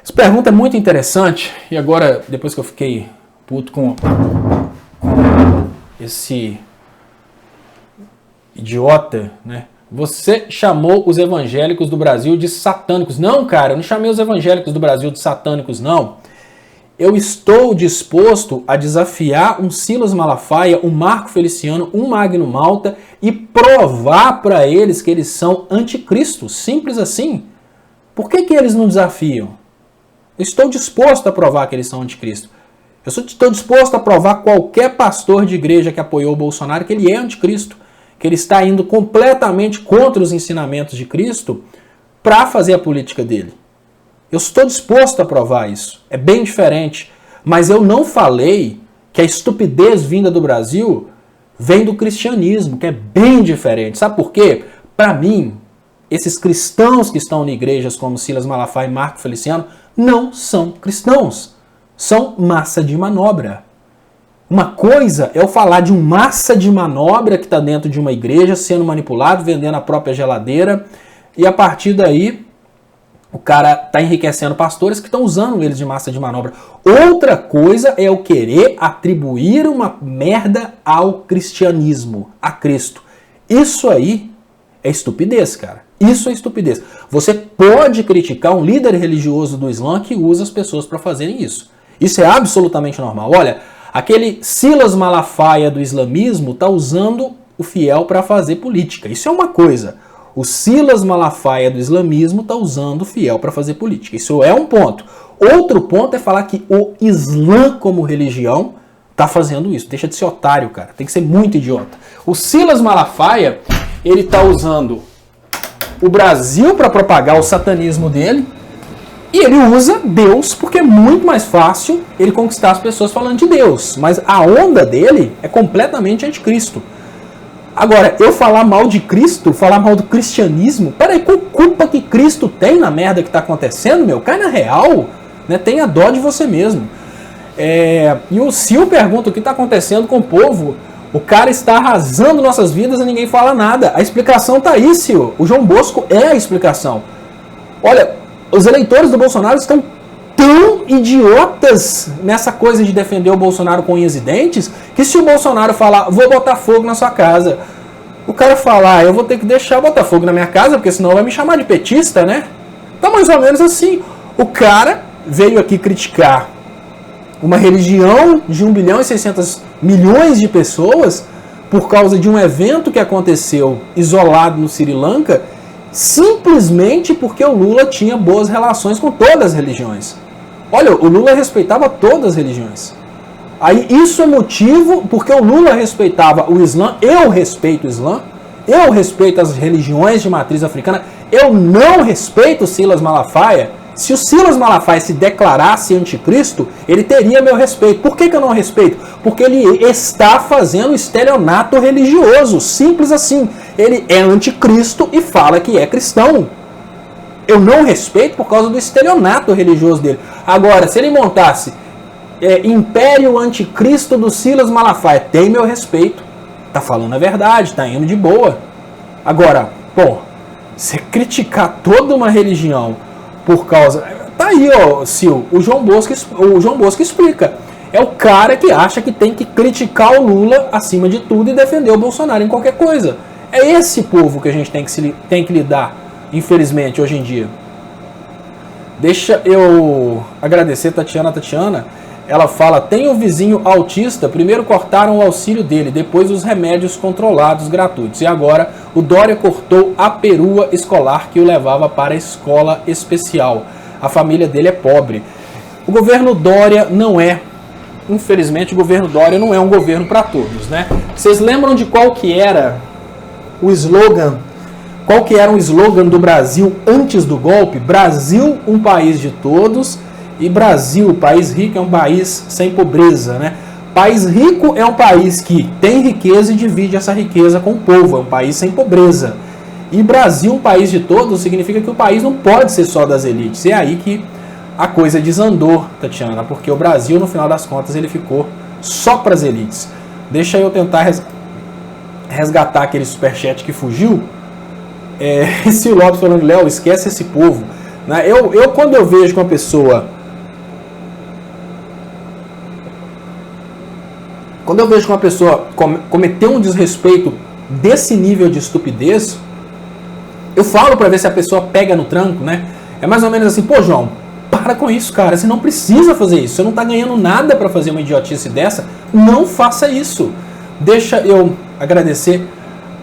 essa pergunta é muito interessante. E agora, depois que eu fiquei puto com esse idiota, né? Você chamou os evangélicos do Brasil de satânicos. Não, cara, eu não chamei os evangélicos do Brasil de satânicos, não. Eu estou disposto a desafiar um Silas Malafaia, um Marco Feliciano, um Magno Malta e provar para eles que eles são anticristos. Simples assim. Por que eles não desafiam? Eu estou disposto a provar que eles são anticristo. Eu estou disposto a provar qualquer pastor de igreja que apoiou o Bolsonaro que ele é anticristo, que ele está indo completamente contra os ensinamentos de Cristo para fazer a política dele. Eu estou disposto a provar isso. É bem diferente. Mas eu não falei que a estupidez vinda do Brasil vem do cristianismo, que é bem diferente. Sabe por quê? Para mim, esses cristãos que estão em igrejas como Silas Malafaia e Marco Feliciano não são cristãos. São massa de manobra. Uma coisa é eu falar de um massa de manobra que está dentro de uma igreja sendo manipulado, vendendo a própria geladeira e a partir daí o cara está enriquecendo pastores que estão usando eles de massa de manobra. Outra coisa é eu querer atribuir uma merda ao cristianismo, a Cristo. Isso aí é estupidez, cara. Isso é estupidez. Você pode criticar um líder religioso do Islã que usa as pessoas para fazerem isso. Isso é absolutamente normal. Olha, aquele Silas Malafaia do islamismo está usando o fiel para fazer política. Isso é uma coisa. O Silas Malafaia do islamismo está usando o fiel para fazer política. Isso é um ponto. Outro ponto é falar que o Islã como religião está fazendo isso. Deixa de ser otário, cara. Tem que ser muito idiota. O Silas Malafaia, ele está usando o Brasil para propagar o satanismo dele. E ele usa Deus porque é muito mais fácil ele conquistar as pessoas falando de Deus. Mas a onda dele é completamente anticristo. Agora, eu falar mal de Cristo, falar mal do cristianismo, peraí, qual culpa que Cristo tem na merda que tá acontecendo, meu? Cai na real, né? Tenha dó de você mesmo. E o Sil pergunta o que tá acontecendo com o povo. O cara está arrasando nossas vidas e ninguém fala nada. A explicação tá aí, Sil. O João Bosco é a explicação. Olha, os eleitores do Bolsonaro estão tão idiotas nessa coisa de defender o Bolsonaro com unhas e dentes, que se o Bolsonaro falar, vou botar fogo na sua casa, o cara falar, eu vou ter que deixar botar fogo na minha casa, porque senão vai me chamar de petista, né? Tá mais ou menos assim. O cara veio aqui criticar uma religião de 1 bilhão e 600 milhões de pessoas por causa de um evento que aconteceu isolado no Sri Lanka, simplesmente porque o Lula tinha boas relações com todas as religiões. Olha, o Lula respeitava todas as religiões. Aí isso é motivo, porque o Lula respeitava o Islã, eu respeito o Islã, eu respeito as religiões de matriz africana, eu não respeito o Silas Malafaia. Se o Silas Malafaia se declarasse anticristo, ele teria meu respeito. Por que eu não respeito? Porque ele está fazendo estelionato religioso, simples assim. Ele é anticristo e fala que é cristão. Eu não respeito por causa do estelionato religioso dele. Agora, se ele montasse Império Anticristo do Silas Malafaia, tem meu respeito. Tá falando a verdade, tá indo de boa. Agora, pô, você criticar toda uma religião por causa... Tá aí, ó, Sil, o João Bosco explica. É o cara que acha que tem que criticar o Lula acima de tudo e defender o Bolsonaro em qualquer coisa. É esse povo que a gente tem que lidar, infelizmente, hoje em dia. Deixa eu agradecer Tatiana. Ela fala, tem um vizinho autista, primeiro cortaram o auxílio dele, depois os remédios controlados gratuitos. E agora o Dória cortou a perua escolar que o levava para a escola especial. A família dele é pobre. O governo Dória não é, infelizmente o governo Dória não é um governo para todos, né? Vocês lembram de qual que era o slogan? Qual que era o slogan do Brasil antes do golpe? Brasil, um país de todos. E Brasil, país rico, é um país sem pobreza, né? País rico é um país que tem riqueza e divide essa riqueza com o povo, é um país sem pobreza. E Brasil, um país de todos, significa que o país não pode ser só das elites. E é aí que a coisa desandou, Tatiana, porque o Brasil, no final das contas, ele ficou só para as elites. Deixa eu tentar resgatar aquele superchat que fugiu. Esse Lopes falando, Léo, esquece esse povo. Né? Quando eu vejo que uma pessoa... Quando eu vejo que uma pessoa cometeu um desrespeito desse nível de estupidez, eu falo para ver se a pessoa pega no tranco, né? É mais ou menos assim, pô, João, para com isso, cara, você não precisa fazer isso, você não tá ganhando nada para fazer uma idiotice dessa, não faça isso. Deixa eu agradecer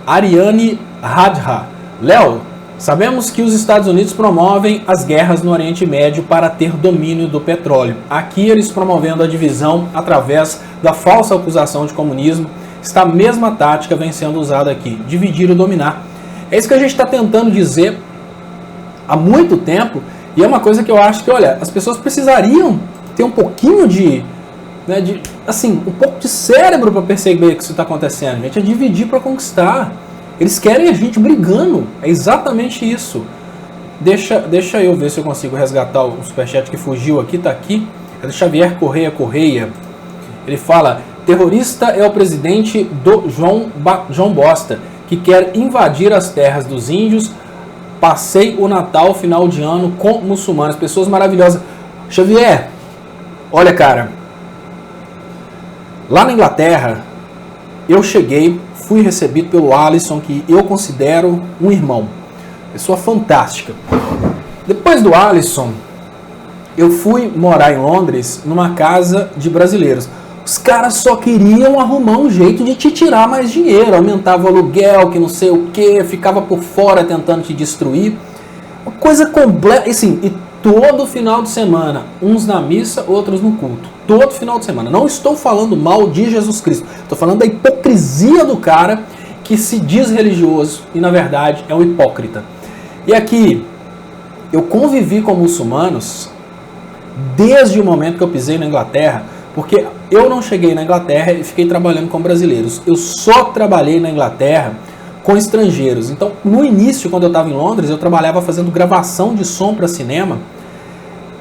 Ariane Radha. Léo, sabemos que os Estados Unidos promovem as guerras no Oriente Médio para ter domínio do petróleo. Aqui eles promovendo a divisão através da falsa acusação de comunismo. Está a mesma tática vem sendo usada aqui, dividir e dominar. É isso que a gente está tentando dizer há muito tempo, e é uma coisa que eu acho que, olha, as pessoas precisariam ter um pouquinho um pouco de cérebro para perceber que isso está acontecendo. Gente, é dividir para conquistar. Eles querem a gente brigando. É exatamente isso. Deixa eu ver se eu consigo resgatar o superchat que fugiu aqui. Tá aqui. É do Xavier Correia. Ele fala, terrorista é o presidente do João Bosta, que quer invadir as terras dos índios. Passei o Natal, final de ano, com muçulmanos. Pessoas maravilhosas. Xavier, olha, cara. Lá na Inglaterra, eu cheguei... Fui recebido pelo Alisson, que eu considero um irmão. Pessoa fantástica. Depois do Alisson, eu fui morar em Londres, numa casa de brasileiros. Os caras só queriam arrumar um jeito de te tirar mais dinheiro, aumentava o aluguel, que não sei o que, ficava por fora tentando te destruir. Uma coisa completa, assim, e todo final de semana, uns na missa, outros no culto. Todo final de semana. Não estou falando mal de Jesus Cristo, estou falando da hipocrisia do cara que se diz religioso e na verdade é um hipócrita. E aqui, eu convivi com muçulmanos desde o momento que eu pisei na Inglaterra, porque eu não cheguei na Inglaterra e fiquei trabalhando com brasileiros. Eu só trabalhei na Inglaterra com estrangeiros. Então, no início, quando eu estava em Londres, eu trabalhava fazendo gravação de som para cinema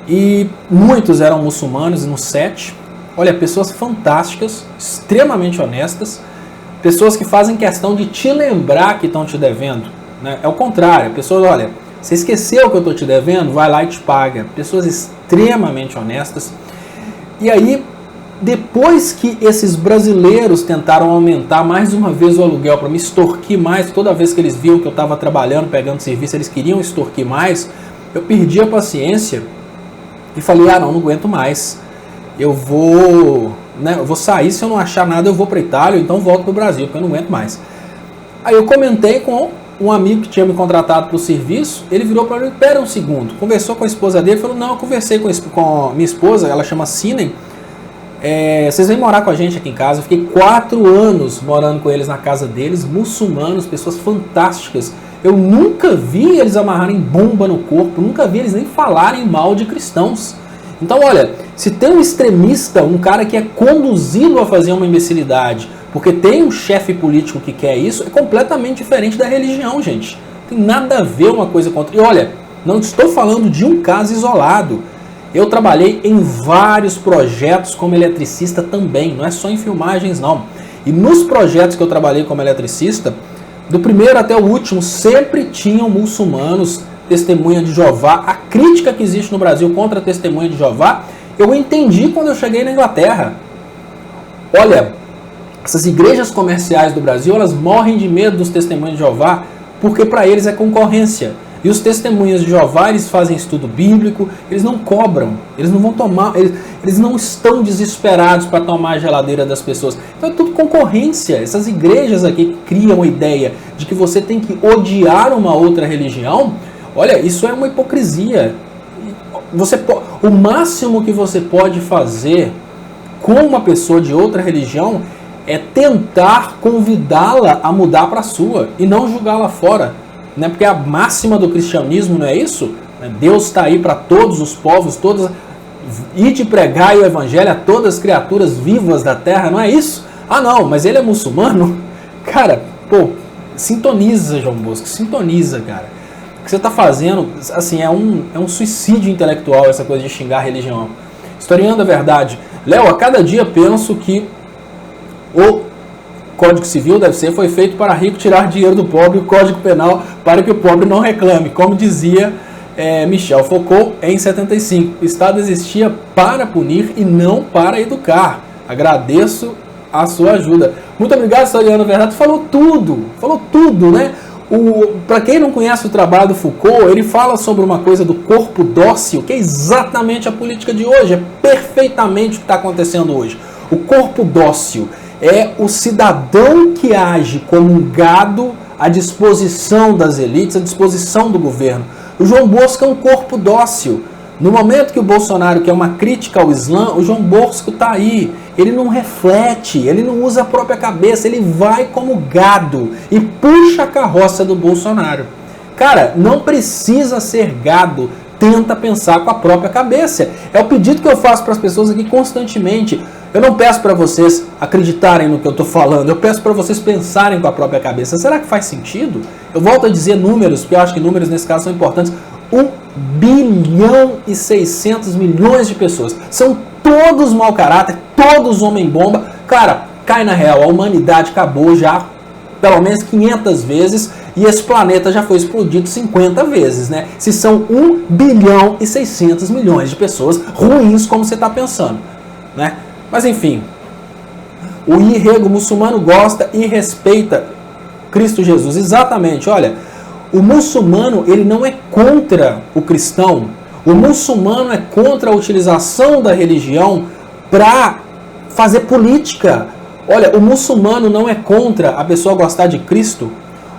e muitos eram muçulmanos no set. Olha, pessoas fantásticas, extremamente honestas, pessoas que fazem questão de te lembrar que estão te devendo, né? É o contrário, pessoas, olha, você esqueceu que eu estou te devendo, vai lá e te paga. Pessoas extremamente honestas. E aí, depois que esses brasileiros tentaram aumentar mais uma vez o aluguel para me extorquir mais, toda vez que eles viam que eu estava trabalhando, pegando serviço, eles queriam extorquir mais, eu perdi a paciência e falei, não aguento mais. Eu vou sair, se eu não achar nada eu vou para Itália, então volto para o Brasil, porque eu não aguento mais. Aí eu comentei com um amigo que tinha me contratado para o serviço, ele virou para mim, espera um segundo, conversou com a esposa dele, falou, não, eu conversei com a minha esposa, ela chama Sinem, vocês vêm morar com a gente aqui em casa. Eu fiquei 4 anos morando com eles na casa deles, muçulmanos, pessoas fantásticas. Eu nunca vi eles amarrarem bomba no corpo, nunca vi eles nem falarem mal de cristãos. Então, olha, se tem um extremista, um cara que é conduzido a fazer uma imbecilidade, porque tem um chefe político que quer isso, é completamente diferente da religião, gente. Tem nada a ver uma coisa com outra. E olha, não estou falando de um caso isolado. Eu trabalhei em vários projetos como eletricista também, não é só em filmagens não. E nos projetos que eu trabalhei como eletricista, do primeiro até o último, sempre tinham muçulmanos, testemunha de Jeová. A crítica que existe no Brasil contra a testemunha de Jeová, eu entendi quando eu cheguei na Inglaterra. Olha, essas igrejas comerciais do Brasil, elas morrem de medo dos testemunhos de Jeová, porque para eles é concorrência. E os testemunhas de Jeová, eles fazem estudo bíblico, eles não cobram, eles não vão tomar, eles não estão desesperados para tomar a geladeira das pessoas. Então é tudo concorrência. Essas igrejas aqui que criam a ideia de que você tem que odiar uma outra religião, olha, isso é uma hipocrisia. O máximo que você pode fazer com uma pessoa de outra religião é tentar convidá-la a mudar para a sua e não julgá-la fora. Né? Porque a máxima do cristianismo não é isso? Deus está aí para todos os povos, e de pregar o evangelho a todas as criaturas vivas da terra, não é isso? Não, mas ele é muçulmano? Cara, sintoniza, João Bosco, sintoniza, cara. O que você está fazendo, assim, é um suicídio intelectual essa coisa de xingar a religião. Historiando a verdade, Léo, a cada dia penso que o Código Civil foi feito para rico tirar dinheiro do pobre, o Código Penal para que o pobre não reclame. Como dizia Michel Foucault em 75, o Estado existia para punir e não para educar. Agradeço a sua ajuda. Muito obrigado, Historiano Verdade. Falou tudo, né? Para quem não conhece o trabalho do Foucault, ele fala sobre uma coisa do corpo dócil, que é exatamente a política de hoje, é perfeitamente o que está acontecendo hoje. O corpo dócil é o cidadão que age como um gado à disposição das elites, à disposição do governo. O João Bosco é um corpo dócil. No momento que o Bolsonaro quer uma crítica ao Islã, o João Bosco está aí. Ele não reflete, ele não usa a própria cabeça, ele vai como gado e puxa a carroça do Bolsonaro. Cara, não precisa ser gado, tenta pensar com a própria cabeça. É o pedido que eu faço para as pessoas aqui constantemente. Eu não peço para vocês acreditarem no que eu estou falando, eu peço para vocês pensarem com a própria cabeça. Será que faz sentido? Eu volto a dizer números, porque eu acho que números nesse caso são importantes. 1 bilhão e 600 milhões de pessoas. São todos mau caráter, todos homem-bomba. Cara, cai na real, a humanidade acabou já pelo menos 500 vezes e esse planeta já foi explodido 50 vezes, né? Se são 1 bilhão e 600 milhões de pessoas ruins como você está pensando, né? Mas enfim, o irrego muçulmano gosta e respeita Cristo Jesus. Exatamente, olha, o muçulmano ele não é contra o cristão, o muçulmano é contra a utilização da religião para fazer política. Olha, o muçulmano não é contra a pessoa gostar de Cristo.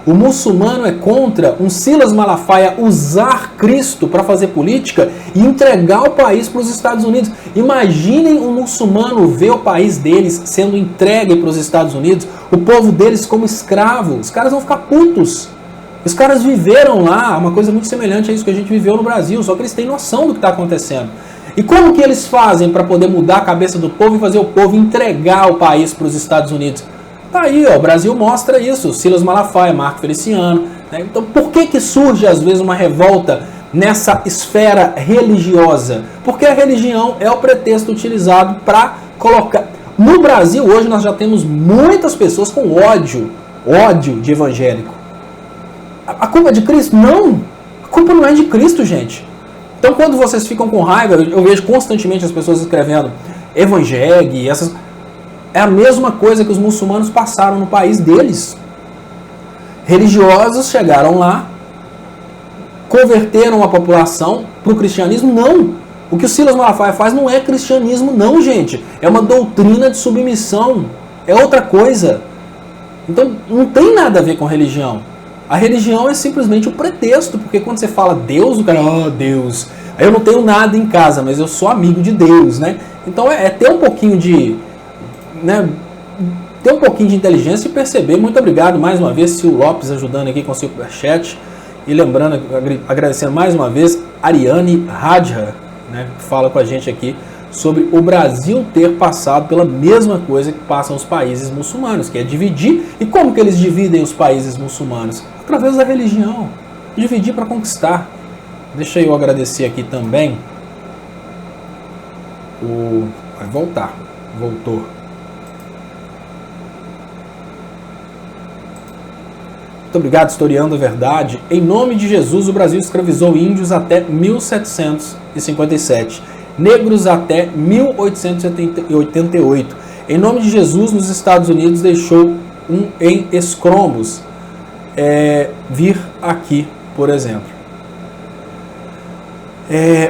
O muçulmano é contra um Silas Malafaia usar Cristo para fazer política e entregar o país para os Estados Unidos. Imaginem um muçulmano ver o país deles sendo entregue para os Estados Unidos, o povo deles como escravo. Os caras vão ficar putos. Os caras viveram lá uma coisa muito semelhante a isso que a gente viveu no Brasil, só que eles têm noção do que está acontecendo. E como que eles fazem para poder mudar a cabeça do povo e fazer o povo entregar o país para os Estados Unidos? Tá aí, ó, o Brasil mostra isso, Silas Malafaia, Marco Feliciano. Né? Então por que surge às vezes uma revolta nessa esfera religiosa? Porque a religião é o pretexto utilizado para colocar... No Brasil hoje nós já temos muitas pessoas com ódio de evangélico. A culpa é de Cristo? Não! A culpa não é de Cristo, gente. Então quando vocês ficam com raiva, eu vejo constantemente as pessoas escrevendo evangélico, essas... É a mesma coisa que os muçulmanos passaram no país deles. Religiosos chegaram lá, converteram a população para o cristianismo? Não! O que o Silas Malafaia faz não é cristianismo não, gente. É uma doutrina de submissão. É outra coisa. Então não tem nada a ver com religião. A religião é simplesmente o pretexto, porque quando você fala Deus, o cara, Deus, eu não tenho nada em casa, mas eu sou amigo de Deus, né? Então é ter um pouquinho de... Né, ter um pouquinho de inteligência e perceber. Muito obrigado mais uma vez, Sil Lopes ajudando aqui com o seu superchat. E lembrando, agradecendo mais uma vez, Ariane Radha, né, que fala com a gente aqui sobre o Brasil ter passado pela mesma coisa que passam os países muçulmanos, que é dividir. E como que eles dividem os países muçulmanos? Através da religião. Dividir para conquistar. Deixa eu agradecer aqui também. Vai voltar. Voltou. Muito obrigado, Historiando a Verdade. Em nome de Jesus, o Brasil escravizou índios até 1757. Negros até 1888. Em nome de Jesus, nos Estados Unidos, deixou em escromos vir aqui, por exemplo.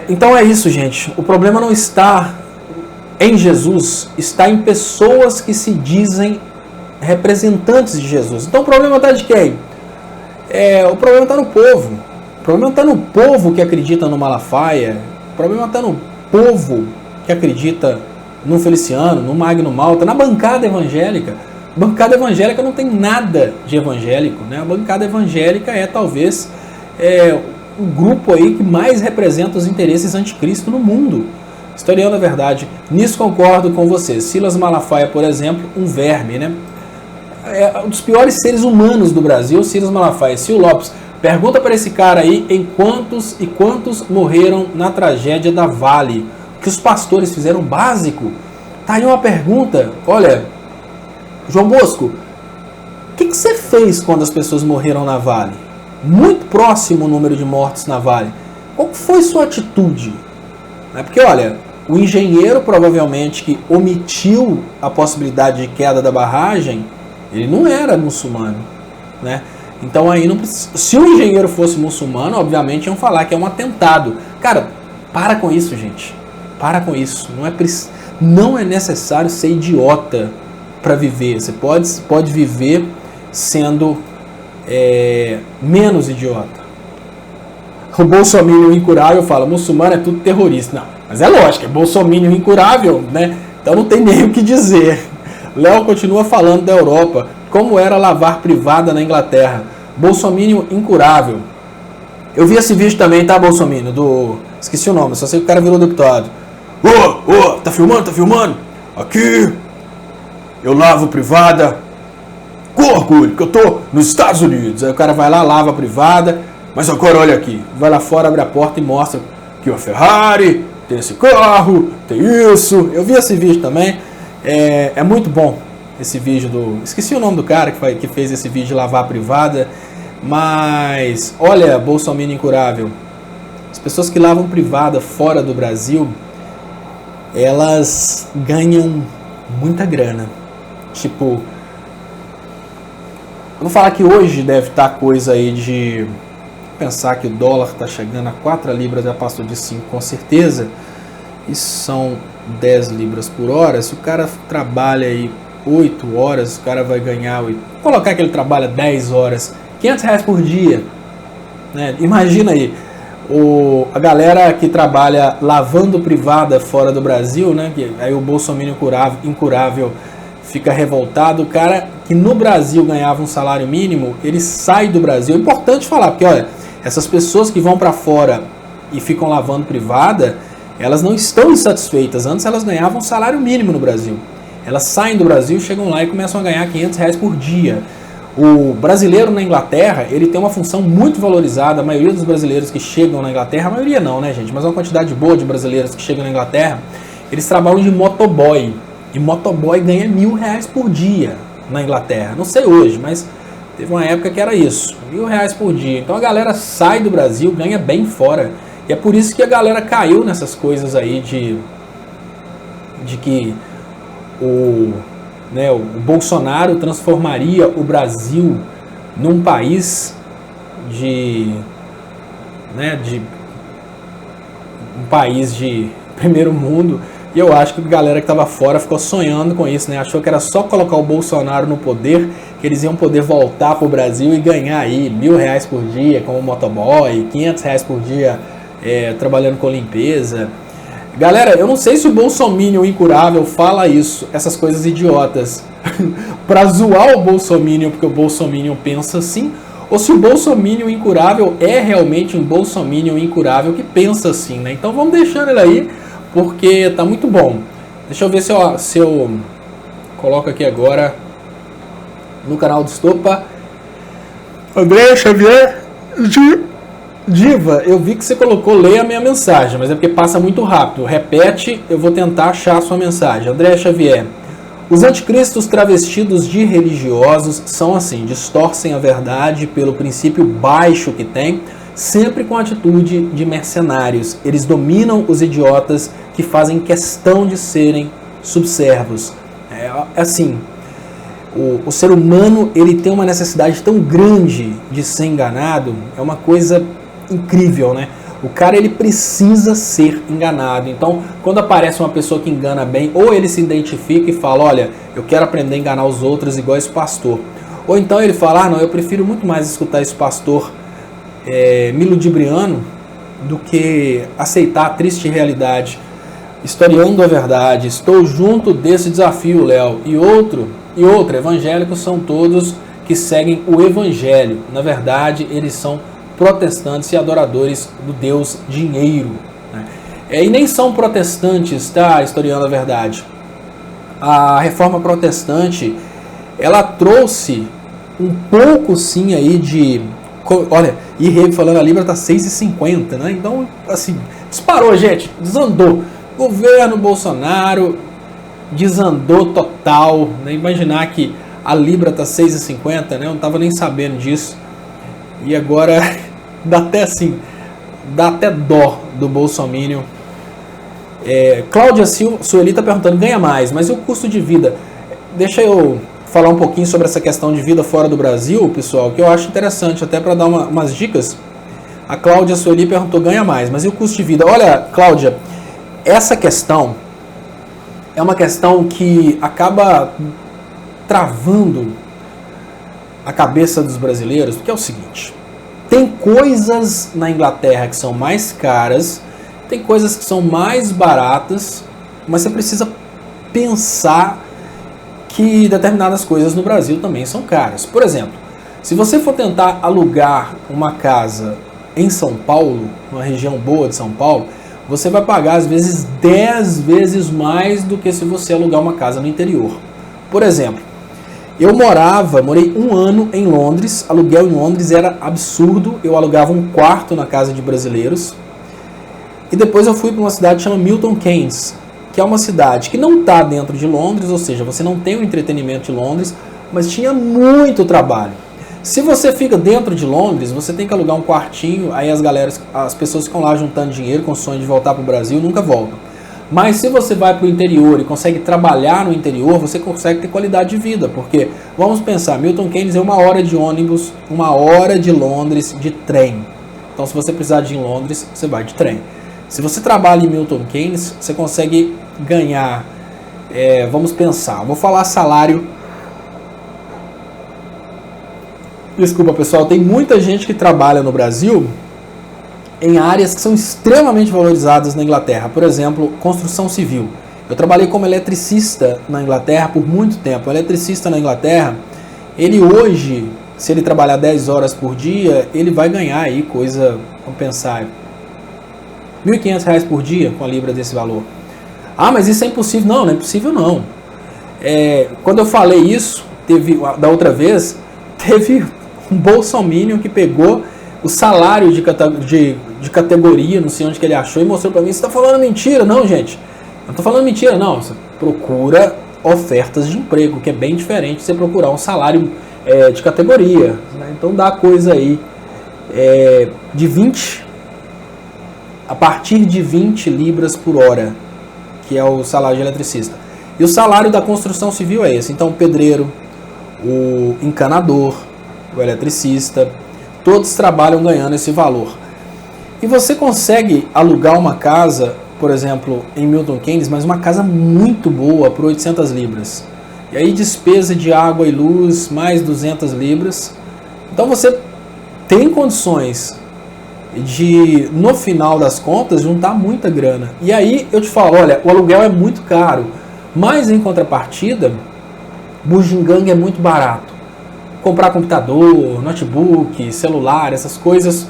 Então é isso, gente. O problema não está em Jesus, está em pessoas que se dizem representantes de Jesus. Então o problema está de quem? O problema está no povo. O problema está no povo que acredita no Malafaia. O problema está no povo que acredita no Feliciano, no Magno Malta, na bancada evangélica. A bancada evangélica não tem nada de evangélico, né? A bancada evangélica é talvez o grupo aí que mais representa os interesses anticristo no mundo. Historiando a Verdade, nisso concordo com você. Silas Malafaia, por exemplo, um verme, né? Um dos piores seres humanos do Brasil, Silas Malafaia. Sil Lopes, pergunta para esse cara aí em quantos morreram na tragédia da Vale. O que os pastores fizeram básico? Tá aí uma pergunta. Olha, João Bosco, o que você fez quando as pessoas morreram na Vale? Muito próximo o número de mortes na Vale. Qual foi sua atitude? Porque, olha, o engenheiro provavelmente que omitiu a possibilidade de queda da barragem, ele não era muçulmano, né? Então aí não precisa... Se o engenheiro fosse muçulmano, obviamente iam falar que é um atentado. Cara, para com isso, gente. Para com isso. Não é necessário ser idiota para viver. Você pode viver sendo menos idiota. O bolsominion incurável fala, muçulmano é tudo terrorista. Não, mas é lógico, é bolsominion incurável, né? Então não tem nem o que dizer. Léo continua falando da Europa, como era lavar privada na Inglaterra. Bolsominion incurável. Eu vi esse vídeo também, tá, Bolsominion? Esqueci o nome, só sei que o cara virou deputado. Tá filmando? Tá filmando? Aqui, eu lavo privada com orgulho, porque eu tô nos Estados Unidos. Aí o cara vai lá, lava a privada, mas agora olha aqui. Vai lá fora, abre a porta e mostra que a Ferrari, tem esse carro, tem isso. Eu vi esse vídeo também. É muito bom esse vídeo Esqueci o nome do cara que fez esse vídeo de lavar a privada. Mas, olha, Bolsonaro incurável. As pessoas que lavam privada fora do Brasil, elas ganham muita grana. Tipo, vou falar que hoje deve estar coisa aí de... Pensar que o dólar está chegando a 4 libras, já passou de 5 com certeza. Isso são 10 libras por hora, se o cara trabalha aí 8 horas, o cara vai ganhar, vou colocar que ele trabalha 10 horas, R$500 por dia, né? Imagina aí, a galera que trabalha lavando privada fora do Brasil, né? Que aí o bolsominion incurável fica revoltado. O cara que no Brasil ganhava um salário mínimo, ele sai do Brasil. É importante falar, porque olha, essas pessoas que vão para fora e ficam lavando privada, elas não estão insatisfeitas. Antes elas ganhavam um salário mínimo no Brasil. Elas saem do Brasil, chegam lá e começam a ganhar R$500 por dia. O brasileiro na Inglaterra, ele tem uma função muito valorizada. A maioria dos brasileiros que chegam na Inglaterra, a maioria não, né, gente? Mas uma quantidade boa de brasileiros que chegam na Inglaterra, eles trabalham de motoboy. E motoboy ganha R$1.000 por dia na Inglaterra. Não sei hoje, mas teve uma época que era isso, R$1.000 por dia. Então a galera sai do Brasil, ganha bem fora. E é por isso que a galera caiu nessas coisas aí de que o Bolsonaro transformaria o Brasil num país um país de primeiro mundo. E eu acho que a galera que estava fora ficou sonhando com isso, né? Achou que era só colocar o Bolsonaro no poder, que eles iam poder voltar para o Brasil e ganhar aí R$1.000 por dia como motoboy, R$500 por dia trabalhando com limpeza. Galera, eu não sei se o bolsominion incurável fala isso, essas coisas idiotas, pra zoar o bolsominion, porque o bolsominion pensa assim, ou se o bolsominion incurável é realmente um bolsominion incurável que pensa assim, né? Então vamos deixando ele aí, porque tá muito bom. Deixa eu ver se eu coloco aqui agora no canal do Estopa. André Xavier Diva, eu vi que você colocou leia a minha mensagem, mas é porque passa muito rápido. Repete, eu vou tentar achar a sua mensagem. André Xavier, os anticristos travestidos de religiosos são assim, distorcem a verdade pelo princípio baixo que tem, sempre com atitude de mercenários. Eles dominam os idiotas que fazem questão de serem subservos. É assim, o ser humano ele tem uma necessidade tão grande de ser enganado, é uma coisa incrível, né? O cara ele precisa ser enganado. Então, quando aparece uma pessoa que engana bem, ou ele se identifica e fala, olha, eu quero aprender a enganar os outros igual esse pastor. Ou então ele fala, não, eu prefiro muito mais escutar esse pastor miludibriano do que aceitar a triste realidade. Historiando a verdade, estou junto desse desafio, Léo. E outro, evangélicos são todos que seguem o evangelho. Na verdade, eles são protestantes e adoradores do Deus dinheiro, né? E nem são protestantes, tá? Historiando a verdade. A reforma protestante, ela trouxe um pouco sim aí de... Olha, e falando a Libra tá 6,50, né? Então, assim, disparou, gente, desandou. Governo Bolsonaro desandou total, né? Imaginar que a Libra tá 6,50, né? Eu não tava nem sabendo disso. E agora dá até dó do bolsominion. Cláudia Sueli está perguntando, ganha mais, mas e o custo de vida? Deixa eu falar um pouquinho sobre essa questão de vida fora do Brasil, pessoal, que eu acho interessante, até para dar umas dicas. A Cláudia Sueli perguntou, ganha mais, mas e o custo de vida? Olha, Cláudia, essa questão é uma questão que acaba travando a cabeça dos brasileiros, porque é o seguinte, tem coisas na Inglaterra que são mais caras, tem coisas que são mais baratas, mas você precisa pensar que determinadas coisas no Brasil também são caras. Por exemplo, se você for tentar alugar uma casa em São Paulo, uma região boa de São Paulo, você vai pagar às vezes 10 vezes mais do que se você alugar uma casa no interior. Por exemplo, eu morei 1 ano em Londres, aluguel em Londres era absurdo, eu alugava um quarto na casa de brasileiros, e depois eu fui para uma cidade que chama Milton Keynes, que é uma cidade que não está dentro de Londres, ou seja, você não tem o entretenimento de Londres, mas tinha muito trabalho. Se você fica dentro de Londres, você tem que alugar um quartinho, aí as pessoas ficam lá juntando dinheiro com o sonho de voltar para o Brasil e nunca voltam. Mas se você vai para o interior e consegue trabalhar no interior, você consegue ter qualidade de vida, porque, vamos pensar, Milton Keynes é 1 hora de ônibus, 1 hora de Londres de trem. Então se você precisar de ir em Londres, você vai de trem. Se você trabalha em Milton Keynes, você consegue ganhar, vamos pensar, vou falar salário. Desculpa, pessoal, tem muita gente que trabalha no Brasil em áreas que são extremamente valorizadas na Inglaterra. Por exemplo, construção civil. Eu trabalhei como eletricista na Inglaterra por muito tempo. O eletricista na Inglaterra, ele hoje, se ele trabalhar 10 horas por dia, ele vai ganhar aí coisa, vamos pensar, R$1.500 por dia com a libra desse valor. Ah, mas isso é impossível. Não, não é impossível não. Quando eu falei isso, da outra vez, teve um bolsominion que pegou o salário de categoria, não sei onde que ele achou, e mostrou pra mim, você tá falando mentira. Não, gente, não tô falando mentira, não. Você procura ofertas de emprego, que é bem diferente de você procurar um salário de categoria, né? Então dá coisa aí de 20, a partir de 20 libras por hora, que é o salário de eletricista. E o salário da construção civil é esse. Então o pedreiro, o encanador, o eletricista, todos trabalham ganhando esse valor. E você consegue alugar uma casa, por exemplo, em Milton Keynes, mas uma casa muito boa por 800 libras. E aí despesa de água e luz, mais 200 libras. Então você tem condições de, no final das contas, juntar muita grana. E aí eu te falo, olha, o aluguel é muito caro, mas em contrapartida, bugiganga é muito barato. Comprar computador, notebook, celular, essas coisas,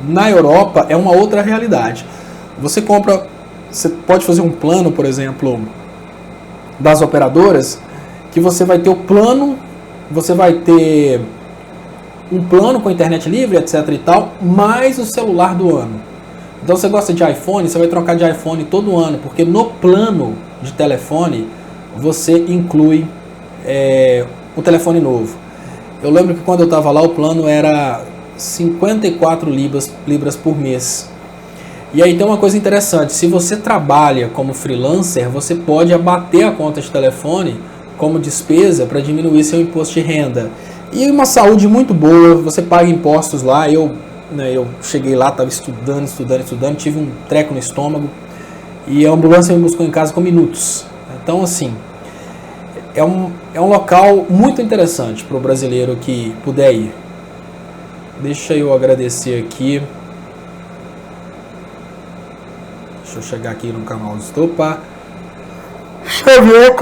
na Europa é uma outra realidade. Você pode fazer um plano, por exemplo, das operadoras, que você vai ter um plano com internet livre, etc e tal, mais o celular do ano. Então você gosta de iPhone, você vai trocar de iPhone todo ano, porque no plano de telefone você inclui o telefone novo. Eu lembro que quando eu estava lá o plano era 54 libras por mês. E aí tem uma coisa interessante, se você trabalha como freelancer, você pode abater a conta de telefone como despesa para diminuir seu imposto de renda. E uma saúde muito boa, você paga impostos lá. Eu cheguei lá, estava estudando, tive um treco no estômago e a ambulância me buscou em casa com minutos. Então assim, é um local muito interessante para o brasileiro que puder ir. Deixa eu agradecer aqui. Deixa eu chegar aqui no canal do Estopa. Xavier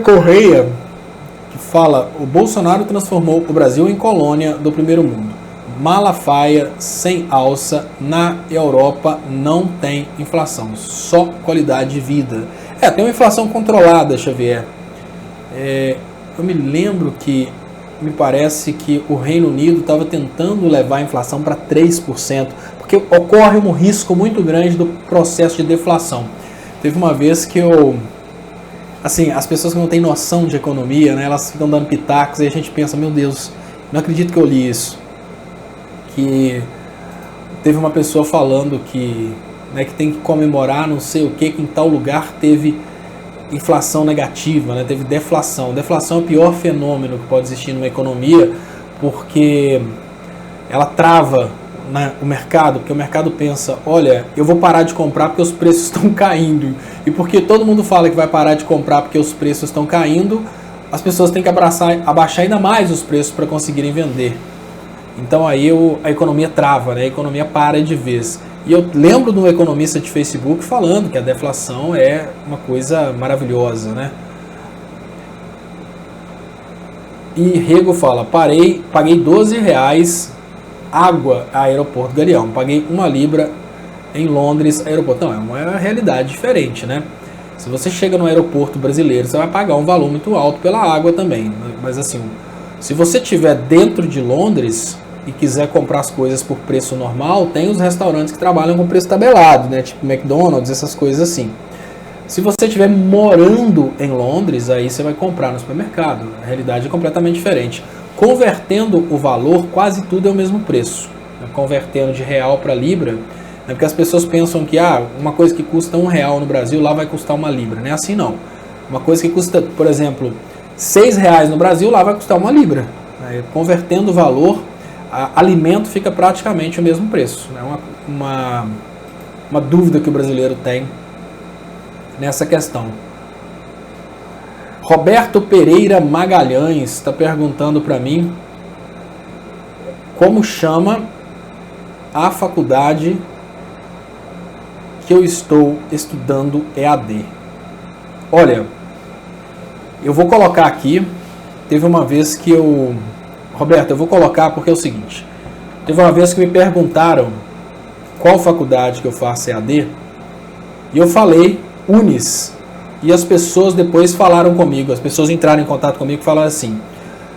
Correia, que fala, o Bolsonaro transformou o Brasil em colônia do primeiro mundo. Malafaia, sem alça, na Europa não tem inflação, só qualidade de vida. Tem uma inflação controlada, Xavier. Eu me lembro que me parece que o Reino Unido estava tentando levar a inflação para 3%, porque ocorre um risco muito grande do processo de deflação. Teve uma vez que as pessoas que não têm noção de economia, né, elas ficam dando pitacos e a gente pensa, meu Deus, não acredito que eu li isso. Que teve uma pessoa falando que tem que comemorar não sei o que em tal lugar teve inflação negativa, né? Teve deflação. Deflação é o pior fenômeno que pode existir numa economia, porque ela trava, né, o mercado, porque o mercado pensa, olha, eu vou parar de comprar porque os preços estão caindo. E porque todo mundo fala que vai parar de comprar porque os preços estão caindo, as pessoas têm que abaixar ainda mais os preços para conseguirem vender. Então aí a economia trava, né? A economia para de vez. E eu lembro de um economista de Facebook falando que a deflação é uma coisa maravilhosa, né? E Rego fala, paguei R$12 água a aeroporto Galeão, paguei 1 libra em Londres aeroporto. Não, é uma realidade diferente, né? Se você chega no aeroporto brasileiro, você vai pagar um valor muito alto pela água também. Mas assim, se você estiver dentro de Londres e quiser comprar as coisas por preço normal, tem os restaurantes que trabalham com preço tabelado, né? Tipo McDonald's, essas coisas assim. Se você estiver morando em Londres, aí você vai comprar no supermercado. A realidade é completamente diferente. Convertendo o valor, quase tudo é o mesmo preço. Convertendo de real para libra, porque as pessoas pensam que uma coisa que custa R$1 no Brasil, lá vai custar 1 libra. Não é assim não. Uma coisa que custa, por exemplo, R$6 no Brasil, lá vai custar 1 libra. Convertendo o valor, alimento fica praticamente o mesmo preço. É uma dúvida que o brasileiro tem nessa questão. Roberto Pereira Magalhães está perguntando para mim como chama a faculdade que eu estou estudando EAD. Olha, eu vou colocar aqui, teve uma vez que Roberto, eu vou colocar porque é o seguinte, teve uma vez que me perguntaram qual faculdade que eu faço EAD, e eu falei Unis, e as pessoas depois falaram comigo, as pessoas entraram em contato comigo e falaram assim,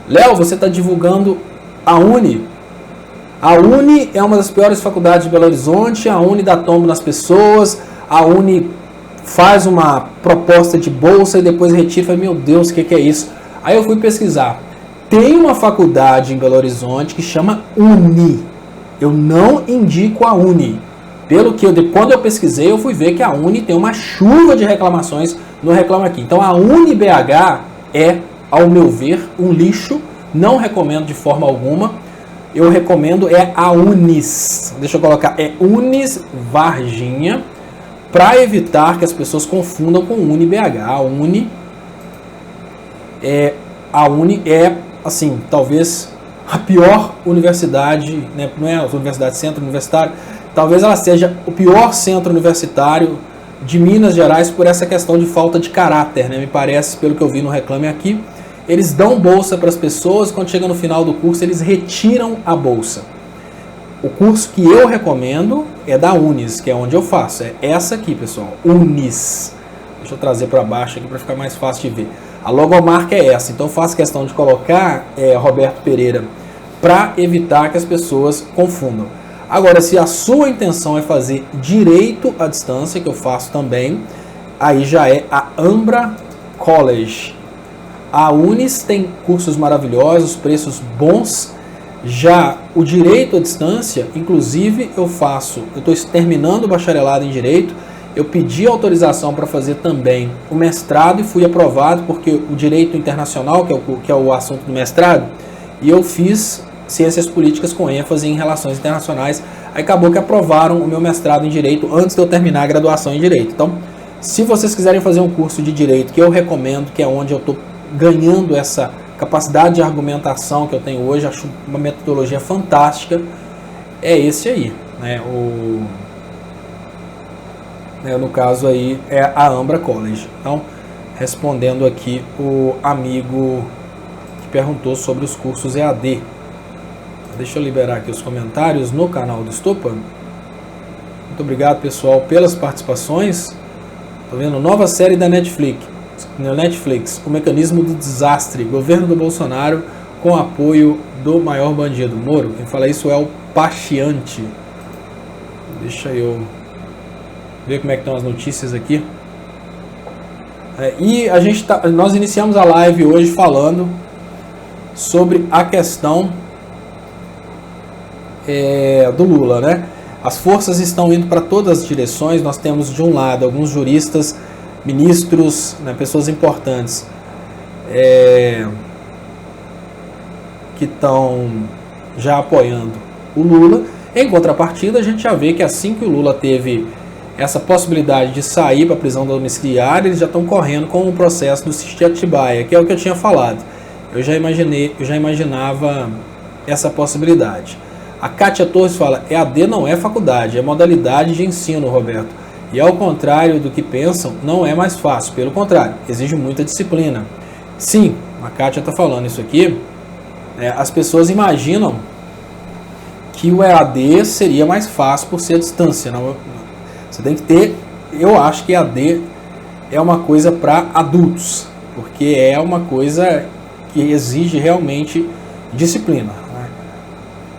Léo, você está divulgando a Uni? A Uni é uma das piores faculdades de Belo Horizonte, a Uni dá tombo nas pessoas, a Uni faz uma proposta de bolsa e depois retira e fala, meu Deus, o que é isso? Aí eu fui pesquisar. Tem uma faculdade em Belo Horizonte que chama Uni. Eu não indico a Uni. Quando eu pesquisei, eu fui ver que a Uni tem uma chuva de reclamações no Reclama Aqui. Então a Uni BH é, ao meu ver, um lixo. Não recomendo de forma alguma. Eu recomendo a Unis. Deixa eu colocar, Unis Varginha, para evitar que as pessoas confundam com Uni BH. A Uni é, assim, talvez a pior universidade, né? Não é a universidade, centro universitário, talvez ela seja o pior centro universitário de Minas Gerais por essa questão de falta de caráter, né? Me parece, pelo que eu vi no Reclame Aqui, eles dão bolsa para as pessoas, quando chega no final do curso eles retiram a bolsa. O curso que eu recomendo é da Unis, que é onde eu faço, é essa aqui, pessoal, Unis. Deixa eu trazer para baixo aqui para ficar mais fácil de ver. A logomarca é essa, então eu faço questão de colocar Roberto Pereira para evitar que as pessoas confundam. Agora, se a sua intenção é fazer direito à distância, que eu faço também, aí já é a Ambra College. A Unis tem cursos maravilhosos, preços bons. Já o direito à distância, inclusive eu estou terminando o bacharelado em direito, eu pedi autorização para fazer também o mestrado e fui aprovado, porque o direito internacional, que é o assunto do mestrado, e eu fiz ciências políticas com ênfase em relações internacionais, aí acabou que aprovaram o meu mestrado em direito antes de eu terminar a graduação em direito. Então, se vocês quiserem fazer um curso de direito, que eu recomendo, que é onde eu estou ganhando essa capacidade de argumentação que eu tenho hoje, acho uma metodologia fantástica, é esse aí, né? No caso aí é a Ambra College. Então, respondendo aqui o amigo que perguntou sobre os cursos EAD. Deixa eu liberar aqui os comentários no canal do Estopa. Muito obrigado, pessoal, pelas participações. Estou vendo nova série da Netflix, O Mecanismo do Desastre, governo do Bolsonaro com apoio do maior bandido, Moro. Quem fala isso é o Pachiante. Deixa eu ver como é que estão as notícias aqui. E nós iniciamos a live hoje falando sobre a questão do Lula, né? As forças estão indo para todas as direções. Nós temos de um lado alguns juristas, ministros, né, pessoas importantes que estão já apoiando o Lula. Em contrapartida, a gente já vê que assim que o Lula teve essa possibilidade de sair para a prisão domiciliar, eles já estão correndo com o processo do Sítio de Atibaia, que é o que eu tinha falado. Eu já imaginava essa possibilidade. A Kátia Torres fala, EAD não é faculdade, é modalidade de ensino, Roberto. E ao contrário do que pensam, não é mais fácil. Pelo contrário, exige muita disciplina. Sim, a Kátia está falando isso aqui. As pessoas imaginam que o EAD seria mais fácil por ser a distância. Não, você tem que ter... Eu acho que EAD é uma coisa para adultos, porque é uma coisa que exige realmente disciplina.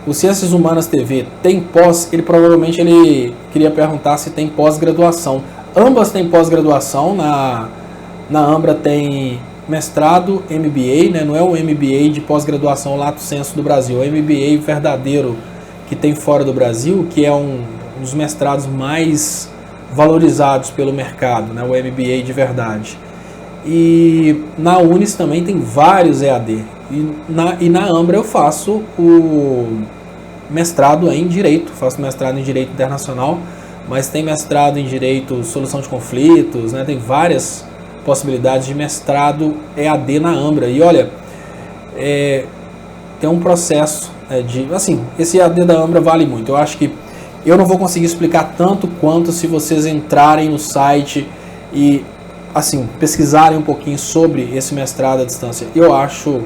O Ciências Humanas TV tem ele provavelmente queria perguntar se tem pós-graduação. Ambas têm pós-graduação, na Ambra tem mestrado, MBA, né? Não é o MBA de pós-graduação lato sensu do Brasil, é o MBA verdadeiro que tem fora do Brasil, que é um dos mestrados mais valorizados pelo mercado, né? O MBA de verdade. E na Unis também tem vários EAD. E na Ambra eu faço o mestrado em Direito, faço mestrado em Direito Internacional, mas tem mestrado em Direito, Solução de Conflitos, né? Tem várias possibilidades de mestrado EAD na Ambra. E olha, tem um processo assim, esse EAD da Ambra vale muito. Eu acho que eu não vou conseguir explicar tanto quanto se vocês entrarem no site e, assim, pesquisarem um pouquinho sobre esse mestrado à distância. Eu acho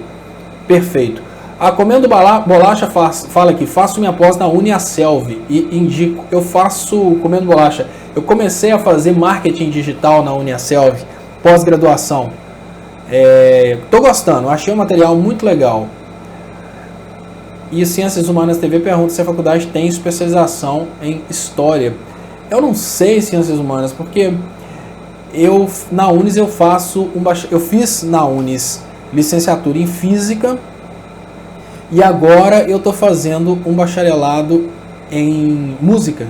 perfeito. A Comendo Bolacha fala aqui, faço minha pós na Uniaselv e indico, eu faço Comendo Bolacha. Eu comecei a fazer marketing digital na Uniaselv, pós-graduação. Tô gostando, achei o material muito legal. E Ciências Humanas TV pergunta se a faculdade tem especialização em História. Eu não sei Ciências Humanas, porque na Unis eu fiz na Unis licenciatura em Física e agora eu estou fazendo um bacharelado em Música,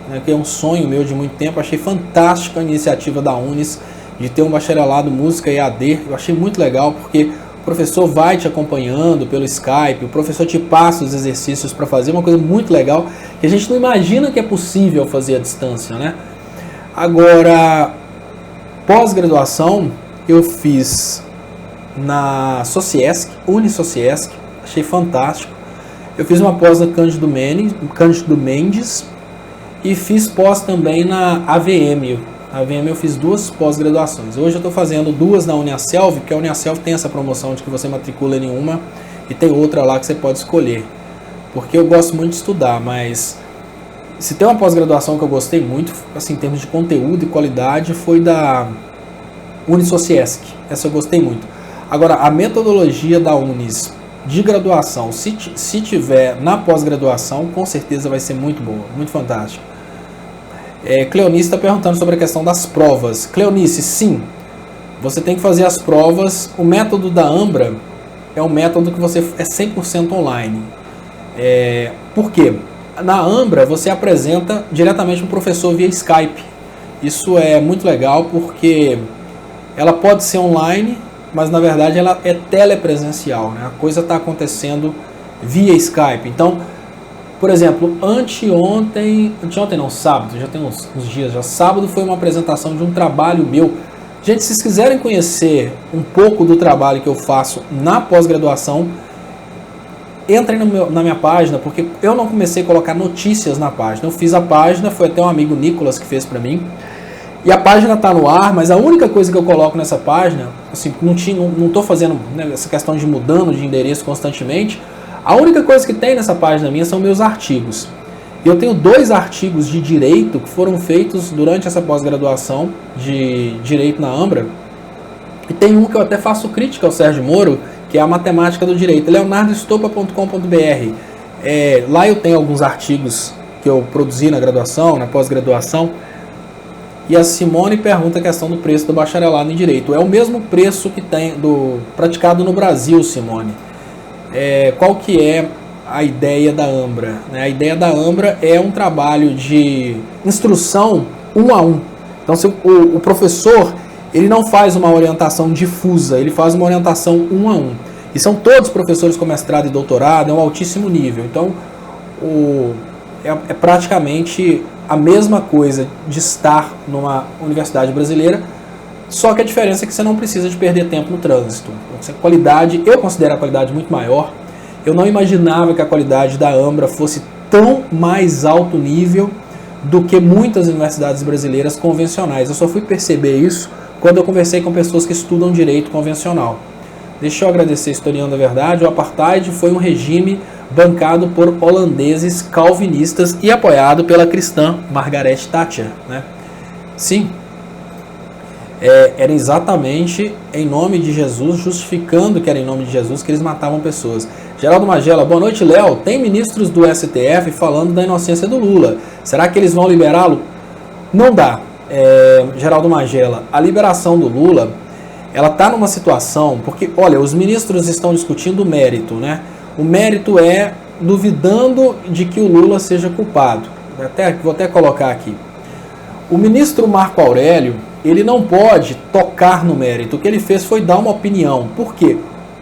né, que é um sonho meu de muito tempo. Achei fantástica a iniciativa da Unis de ter um bacharelado Música EAD. Eu achei muito legal, porque o professor vai te acompanhando pelo Skype, o professor te passa os exercícios para fazer, uma coisa muito legal, que a gente não imagina que é possível fazer à distância, né? Agora, pós-graduação, eu fiz na Sociesc, Unisociesc, achei fantástico. Eu fiz uma pós na Cândido Mendes e fiz pós também na AVM. A AVM eu fiz 2 pós-graduações. Hoje eu estou fazendo 2 na Uniaselv, porque a Uniaselv tem essa promoção de que você matricula em uma e tem outra lá que você pode escolher. Porque eu gosto muito de estudar, mas se tem uma pós-graduação que eu gostei muito, assim, em termos de conteúdo e qualidade, foi da Unisociesc. Essa eu gostei muito. Agora, a metodologia da Unis de graduação, se tiver na pós-graduação, com certeza vai ser muito boa, muito fantástica. Cleonice está perguntando sobre a questão das provas. Cleonice, sim, você tem que fazer as provas. O método da Ambra é um método que você é 100% online. Por quê? Na Ambra você apresenta diretamente para o professor via Skype. Isso é muito legal porque ela pode ser online, mas na verdade ela é telepresencial, né? A coisa está acontecendo via Skype. Então, por exemplo, anteontem não, sábado, já tem uns dias já, sábado foi uma apresentação de um trabalho meu. Gente, se vocês quiserem conhecer um pouco do trabalho que eu faço na pós-graduação, entrem na minha página, porque eu não comecei a colocar notícias na página. Eu fiz a página, foi até um amigo Nicolas que fez para mim, e a página está no ar, mas a única coisa que eu coloco nessa página, assim, não estou fazendo, né, essa questão de mudando de endereço constantemente. A única coisa que tem nessa página minha são meus artigos. Eu tenho 2 artigos de direito que foram feitos durante essa pós-graduação de direito na Ambra. E tem um que eu até faço crítica ao Sérgio Moro, que é a matemática do direito, leonardoestopa.com.br. Lá eu tenho alguns artigos que eu produzi na graduação, na pós-graduação. E a Simone pergunta a questão do preço do bacharelado em direito. É o mesmo preço que tem praticado no Brasil, Simone. Qual que é a ideia da Ambra? A ideia da Ambra é um trabalho de instrução 1 a 1. Então, se o professor ele não faz uma orientação difusa, ele faz uma orientação 1 a 1. E são todos professores com mestrado e doutorado, é um altíssimo nível. Então, é praticamente a mesma coisa de estar numa universidade brasileira, só que a diferença é que você não precisa de perder tempo no trânsito. Eu considero a qualidade muito maior. Eu não imaginava que a qualidade da Ambra fosse tão mais alto nível do que muitas universidades brasileiras convencionais. Eu só fui perceber isso quando eu conversei com pessoas que estudam direito convencional. Deixa eu agradecer Historiando a Verdade. O apartheid foi um regime bancado por holandeses calvinistas e apoiado pela cristã Margaret Thatcher, né? Sim, era exatamente em nome de Jesus, justificando que era em nome de Jesus que eles matavam pessoas. Geraldo Magela, boa noite, Léo. Tem ministros do STF falando da inocência do Lula. Será que eles vão liberá-lo? Não dá. Geraldo Magela, a liberação do Lula, ela está numa situação, porque, olha, os ministros estão discutindo o mérito, né? O mérito é duvidando de que o Lula seja culpado. Vou até colocar aqui. O ministro Marco Aurélio, ele não pode tocar no mérito. O que ele fez foi dar uma opinião. Por quê?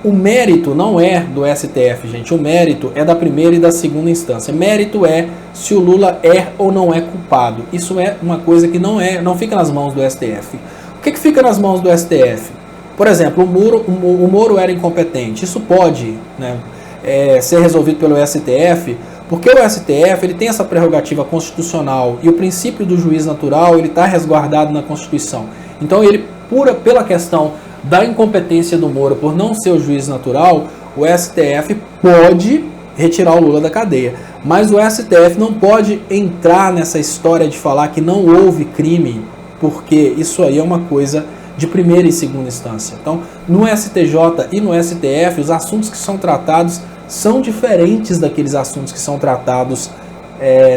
O mérito não é do STF, gente. O mérito é da primeira e da segunda instância. Mérito é se o Lula é ou não é culpado. Isso é uma coisa que não fica nas mãos do STF. O que fica nas mãos do STF? Por exemplo, o Moro era incompetente. Isso pode, né, ser resolvido pelo STF, porque o STF ele tem essa prerrogativa constitucional e o princípio do juiz natural ele está resguardado na Constituição. Então ele, pela questão da incompetência do Moro por não ser o juiz natural, o STF pode retirar o Lula da cadeia. Mas o STF não pode entrar nessa história de falar que não houve crime, porque isso aí é uma coisa de primeira e segunda instância. Então, no STJ e no STF, os assuntos que são tratados são diferentes daqueles assuntos que são tratados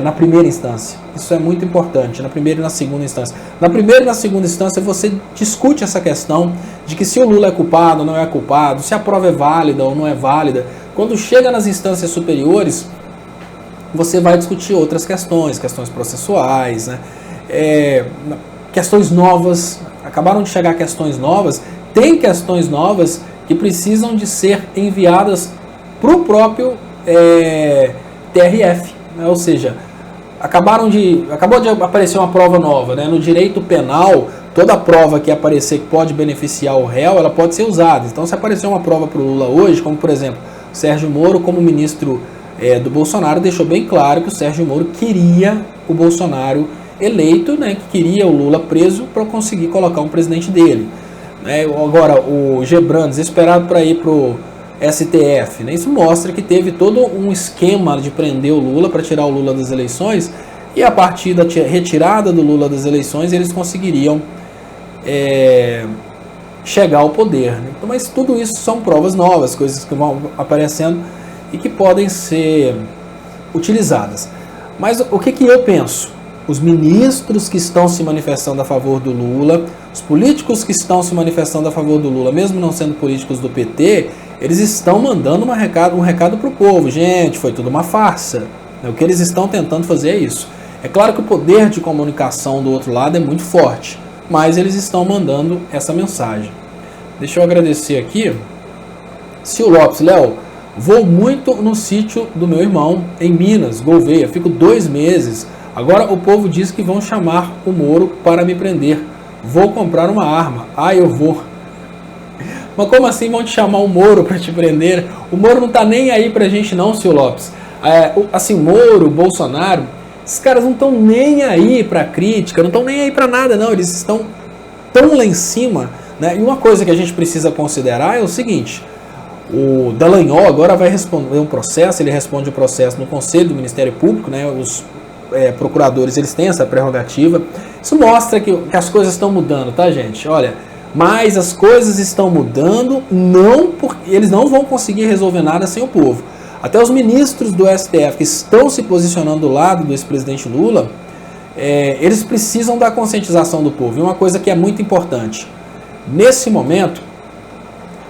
na primeira instância. Isso é muito importante, na primeira e na segunda instância. Na primeira e na segunda instância você discute essa questão de que se o Lula é culpado ou não é culpado, se a prova é válida ou não é válida. Quando chega nas instâncias superiores, você vai discutir outras questões processuais, né? Questões novas, acabaram de chegar questões novas, tem questões novas que precisam de ser enviadas para o próprio TRF. Ou seja, acabou de aparecer uma prova nova, né? No direito penal, toda prova que aparecer que pode beneficiar o réu, ela pode ser usada. Então, se aparecer uma prova para o Lula hoje, como por exemplo, Sérgio Moro, como ministro do Bolsonaro, deixou bem claro que o Sérgio Moro queria o Bolsonaro eleito, né? Que queria o Lula preso para conseguir colocar um presidente dele. Agora, o Gebran, desesperado para ir para o STF, né? Isso mostra que teve todo um esquema de prender o Lula para tirar o Lula das eleições, e a partir da retirada do Lula das eleições eles conseguiriam chegar ao poder, né? Então, mas tudo isso são provas novas, coisas que vão aparecendo e que podem ser utilizadas. Mas o que eu penso? Os ministros que estão se manifestando a favor do Lula, os políticos que estão se manifestando a favor do Lula, mesmo não sendo políticos do PT, eles estão mandando um recado para o povo. Gente, foi tudo uma farsa. O que eles estão tentando fazer é isso. É claro que o poder de comunicação do outro lado é muito forte, mas eles estão mandando essa mensagem. Deixa eu agradecer aqui. Sil Lopes, Léo, vou muito no sítio do meu irmão, em Minas, Gouveia. Fico 2 meses. Agora o povo diz que vão chamar o Moro para me prender. Vou comprar uma arma. Eu vou. Mas como assim vão te chamar o Moro para te prender? O Moro não tá nem aí pra gente não, Sil Lopes. Assim, Moro, Bolsonaro, esses caras não estão nem aí pra crítica, não estão nem aí pra nada não. Eles estão tão lá em cima, né? E uma coisa que a gente precisa considerar é o seguinte: o Dallagnol agora vai responder um processo, ele responde o processo no Conselho do Ministério Público, né? Os procuradores, eles têm essa prerrogativa. Isso mostra que as coisas estão mudando, tá, gente? Olha, mas as coisas estão mudando, não porque eles não vão conseguir resolver nada sem o povo. Até os ministros do STF que estão se posicionando do lado do ex-presidente Lula, eles precisam da conscientização do povo. E uma coisa que é muito importante, nesse momento,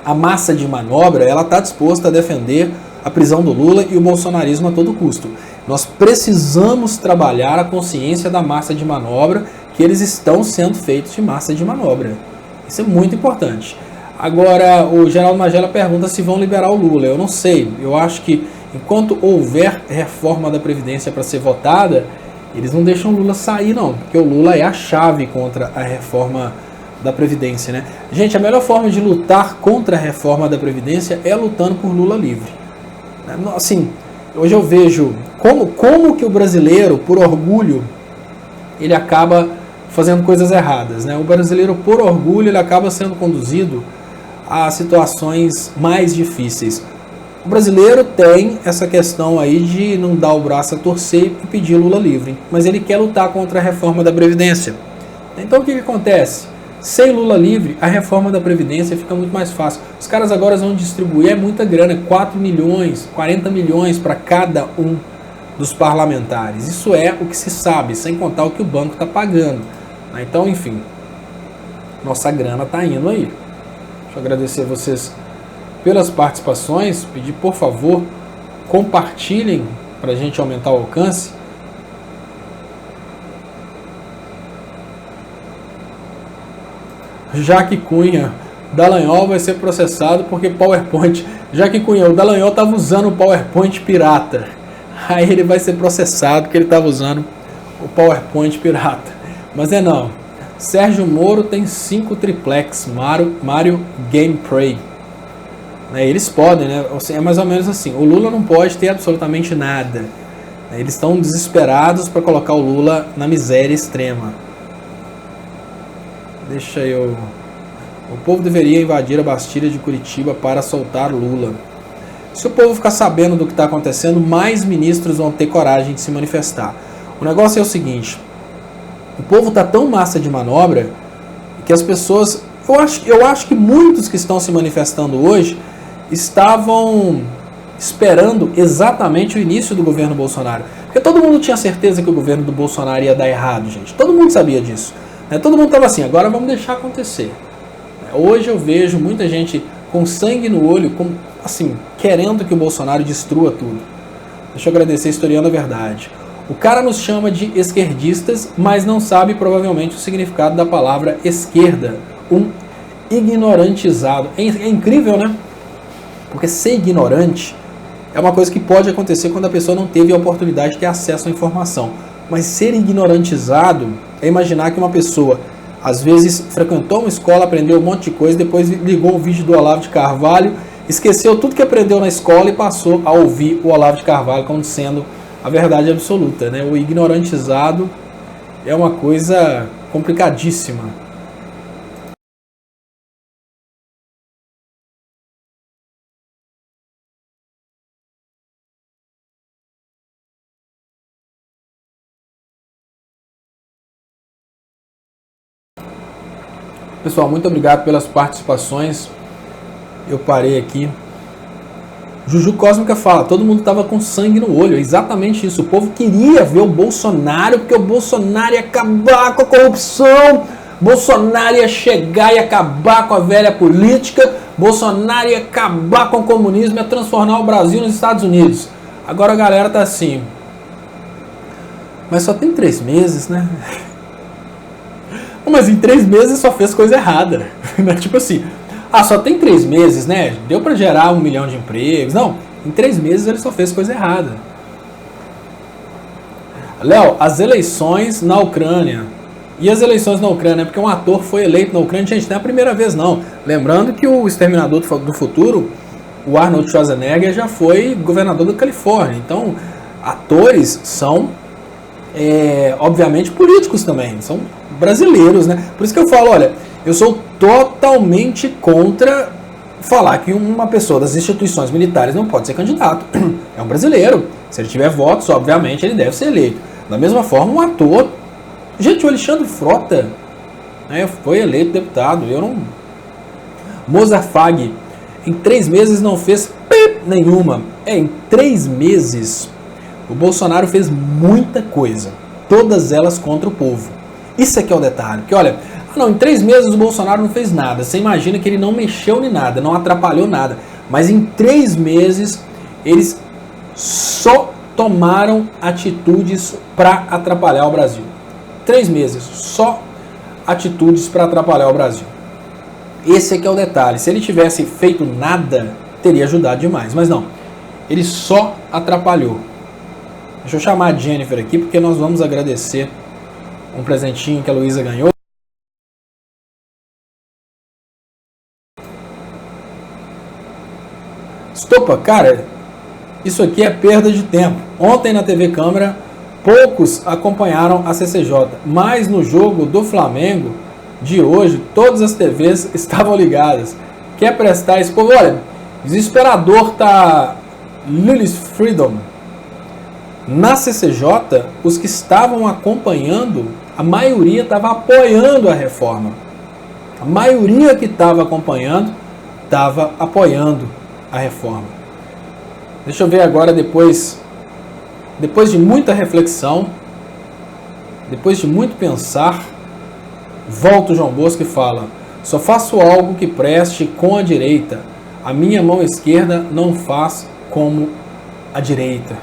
a massa de manobra, ela está disposta a defender a prisão do Lula e o bolsonarismo a todo custo. Nós precisamos trabalhar a consciência da massa de manobra, que eles estão sendo feitos de massa de manobra. Isso é muito importante. Agora, o Geraldo Magela pergunta se vão liberar o Lula. Eu não sei. Eu acho que enquanto houver reforma da Previdência para ser votada, eles não deixam o Lula sair, não. Porque o Lula é a chave contra a reforma da Previdência, né? Gente, a melhor forma de lutar contra a reforma da Previdência é lutando por Lula livre. Assim, hoje eu vejo como que o brasileiro, por orgulho, ele acaba fazendo coisas erradas, né? O brasileiro, por orgulho, ele acaba sendo conduzido a situações mais difíceis. O brasileiro tem essa questão aí de não dar o braço a torcer e pedir Lula livre, mas ele quer lutar contra a reforma da Previdência. Então o que acontece? Sem Lula livre, a reforma da Previdência fica muito mais fácil. Os caras agora vão distribuir muita grana, 4 milhões, 40 milhões para cada um dos parlamentares. Isso é o que se sabe, sem contar o que o banco está pagando. Então, enfim, nossa grana está indo aí. Deixa eu agradecer a vocês pelas participações, pedir por favor, compartilhem para a gente aumentar o alcance. Jaque Cunha, Dallagnol vai ser processado porque PowerPoint, já que Cunha, o Dallagnol estava usando o PowerPoint pirata. Aí ele vai ser processado porque ele estava usando o PowerPoint pirata. Mas não. Sérgio Moro tem 5 triplex Mario Gameplay. Eles podem, né? É mais ou menos assim. O Lula não pode ter absolutamente nada. Eles estão desesperados para colocar o Lula na miséria extrema. Deixa eu... O povo deveria invadir a Bastilha de Curitiba para soltar Lula. Se o povo ficar sabendo do que está acontecendo, mais ministros vão ter coragem de se manifestar. O negócio é o seguinte: o povo está tão massa de manobra que as pessoas... Eu acho que muitos que estão se manifestando hoje estavam esperando exatamente o início do governo Bolsonaro. Porque todo mundo tinha certeza que o governo do Bolsonaro ia dar errado, gente. Todo mundo sabia disso. Todo mundo estava assim, agora vamos deixar acontecer. Hoje eu vejo muita gente com sangue no olho, assim, querendo que o Bolsonaro destrua tudo. Deixa eu agradecer, Historiando a Verdade. O cara nos chama de esquerdistas, mas não sabe provavelmente o significado da palavra esquerda. Um ignorantizado. É incrível, né? Porque ser ignorante é uma coisa que pode acontecer quando a pessoa não teve a oportunidade de ter acesso à informação. Mas ser ignorantizado é imaginar que uma pessoa, às vezes, frequentou uma escola, aprendeu um monte de coisa, depois ligou o vídeo do Olavo de Carvalho, esqueceu tudo que aprendeu na escola e passou a ouvir o Olavo de Carvalho como sendo a verdade absoluta, né? O ignorantizado é uma coisa complicadíssima. Pessoal, muito obrigado pelas participações. Eu parei aqui. Juju Cósmica fala, todo mundo estava com sangue no olho. É exatamente isso. O povo queria ver o Bolsonaro, porque o Bolsonaro ia acabar com a corrupção. Bolsonaro ia chegar e acabar com a velha política. Bolsonaro ia acabar com o comunismo, ia transformar o Brasil nos Estados Unidos. Agora a galera tá assim. Mas só tem 3 meses, né? Mas em 3 meses só fez coisa errada. Tipo assim, só tem 3 meses, né? Deu para gerar 1 milhão de empregos. Não, em 3 meses ele só fez coisa errada. Léo, as eleições na Ucrânia. E as eleições na Ucrânia? Porque um ator foi eleito na Ucrânia, gente, não é a primeira vez não. Lembrando que o Exterminador do Futuro, o Arnold Schwarzenegger, já foi governador da Califórnia. Então, atores são, obviamente, políticos também. São brasileiros, né? Por isso que eu falo, olha, eu sou totalmente contra falar que uma pessoa das instituições militares não pode ser candidato. É um brasileiro. Se ele tiver votos, obviamente, ele deve ser eleito. Da mesma forma, um ator... Gente, o Alexandre Frota, né, foi eleito deputado. Eu não... Mozart Fag, em 3 meses não fez nenhuma. Em 3 meses, o Bolsonaro fez muita coisa. Todas elas contra o povo. Isso aqui é o detalhe. Porque, olha, em 3 meses o Bolsonaro não fez nada. Você imagina que ele não mexeu em nada, não atrapalhou nada. Mas em 3 meses, eles só tomaram atitudes para atrapalhar o Brasil. 3 meses, só atitudes para atrapalhar o Brasil. Esse aqui é o detalhe. Se ele tivesse feito nada, teria ajudado demais. Mas não, ele só atrapalhou. Deixa eu chamar a Jennifer aqui, porque nós vamos agradecer um presentinho que a Luísa ganhou. Estopa, cara, isso aqui é perda de tempo. Ontem na TV Câmara, poucos acompanharam a CCJ, mas no jogo do Flamengo de hoje, todas as TVs estavam ligadas. Quer prestar esse povo? Olha, desesperador tá Lily's Freedom. Na CCJ, os que estavam acompanhando, a maioria estava apoiando a reforma. A maioria que estava acompanhando, estava apoiando a reforma. Deixa eu ver agora, depois de muita reflexão, depois de muito pensar, volta o João Bosco e fala: só faço algo que preste com a direita. A minha mão esquerda não faz como a direita.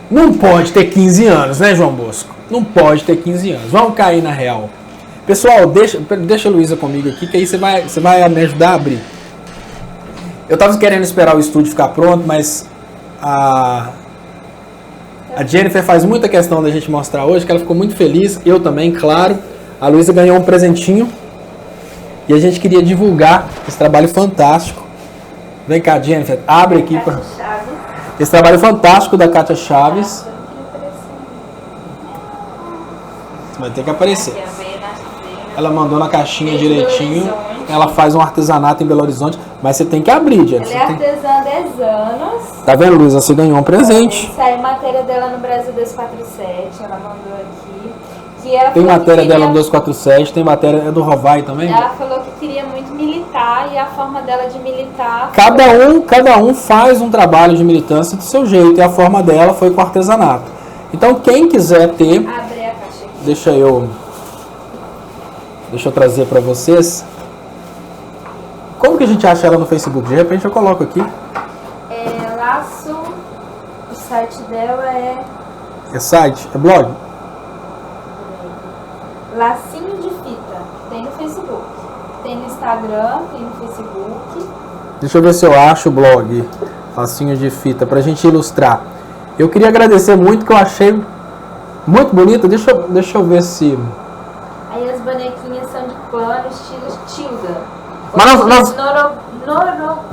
Não pode ter 15 anos, né, João Bosco? Não pode ter 15 anos. Vamos cair na real. Pessoal, deixa a Luísa comigo aqui, que aí você vai me ajudar a abrir. Eu tava querendo esperar o estúdio ficar pronto, mas a Jennifer faz muita questão da gente mostrar hoje, que ela ficou muito feliz, eu também, claro. A Luísa ganhou um presentinho e a gente queria divulgar esse trabalho fantástico. Vem cá, Jennifer, abre aqui para esse trabalho fantástico da Kátia Chaves. Vai ter que aparecer. Ela mandou na caixinha direitinho. Ela faz um artesanato em Belo Horizonte, mas você tem que abrir, Jennifer. Ela é artesã há 10 anos. Tá vendo, Luísa? Você ganhou um presente. Saiu matéria dela no Brasil 247, ela mandou aqui. Que ela tem matéria dela no queria... 247, tem matéria do Rovai também? Ela falou que queria muito militar e a forma dela de militar... Cada um faz um trabalho de militância do seu jeito e a forma dela foi com artesanato. Então quem quiser ter... Abre a caixa aqui. Deixa eu trazer para vocês. Como que a gente acha ela no Facebook? De repente eu coloco aqui. É Laço, o site dela é... É site? É blog? Lacinho de Fita, tem no Facebook. Tem no Instagram, tem no Facebook. Deixa eu ver se eu acho o blog. Lacinho de Fita, pra gente ilustrar. Eu queria agradecer muito, que eu achei muito bonita. Deixa eu ver se... Aí as bonequinhas são de pano, estilo Tilda. Mas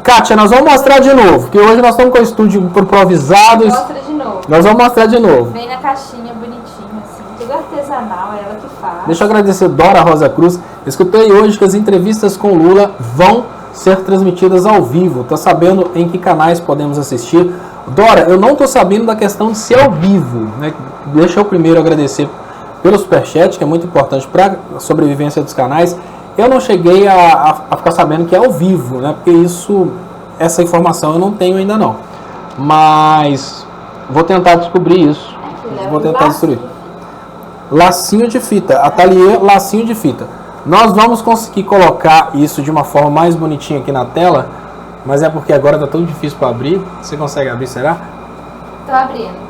Kátia, nós vamos mostrar de novo, porque hoje nós estamos com o estúdio improvisado. Mostra de novo. Nós vamos mostrar de novo. Vem na caixinha bonitinho, assim, tudo artesanal, é ela que faz. Deixa eu agradecer Dora Rosa Cruz. Escutei hoje que as entrevistas com Lula vão ser transmitidas ao vivo. Tô sabendo em que canais podemos assistir. Dora, eu não tô sabendo da questão de ser ao vivo, né? Deixa eu primeiro agradecer pelo superchat, que é muito importante para a sobrevivência dos canais. Eu não cheguei a ficar sabendo que é ao vivo, né? Porque essa informação eu não tenho ainda não. Mas vou tentar descobrir isso. Vou tentar descobrir. Lacinho de fita, ateliê lacinho de fita. Nós vamos conseguir colocar isso de uma forma mais bonitinha aqui na tela, mas é porque agora tá tão difícil para abrir. Você consegue abrir, será? Tô abrindo.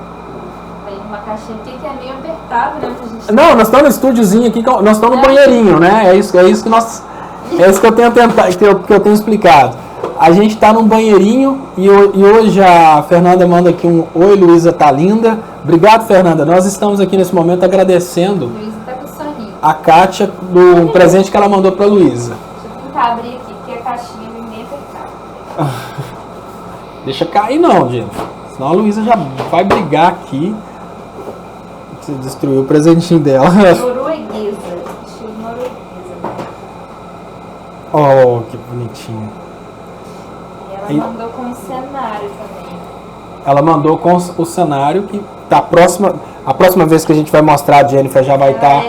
Vem uma caixinha aqui que é meio apertado, né? Não, nós estamos no estúdiozinho aqui, nós estamos no banheirinho, né? É isso que eu tenho tentado, que eu tenho explicado. A gente está num banheirinho e hoje a Fernanda manda aqui um oi, Luísa, tá linda. Obrigado, Fernanda. Nós estamos aqui nesse momento agradecendo Luísa tá com soninho. A Kátia do presente que ela mandou para Luísa. Deixa eu tentar abrir aqui, porque a caixinha vem bem apertada. Deixa cair não, gente. Senão a Luísa já vai brigar aqui. Você destruiu o presentinho dela. Norueguesa. Estilo norueguesa. Oh, que bonitinho. E ela mandou com o cenário também. Ela mandou com o cenário que tá próxima. A próxima vez que a gente vai mostrar, a Jennifer já vai estar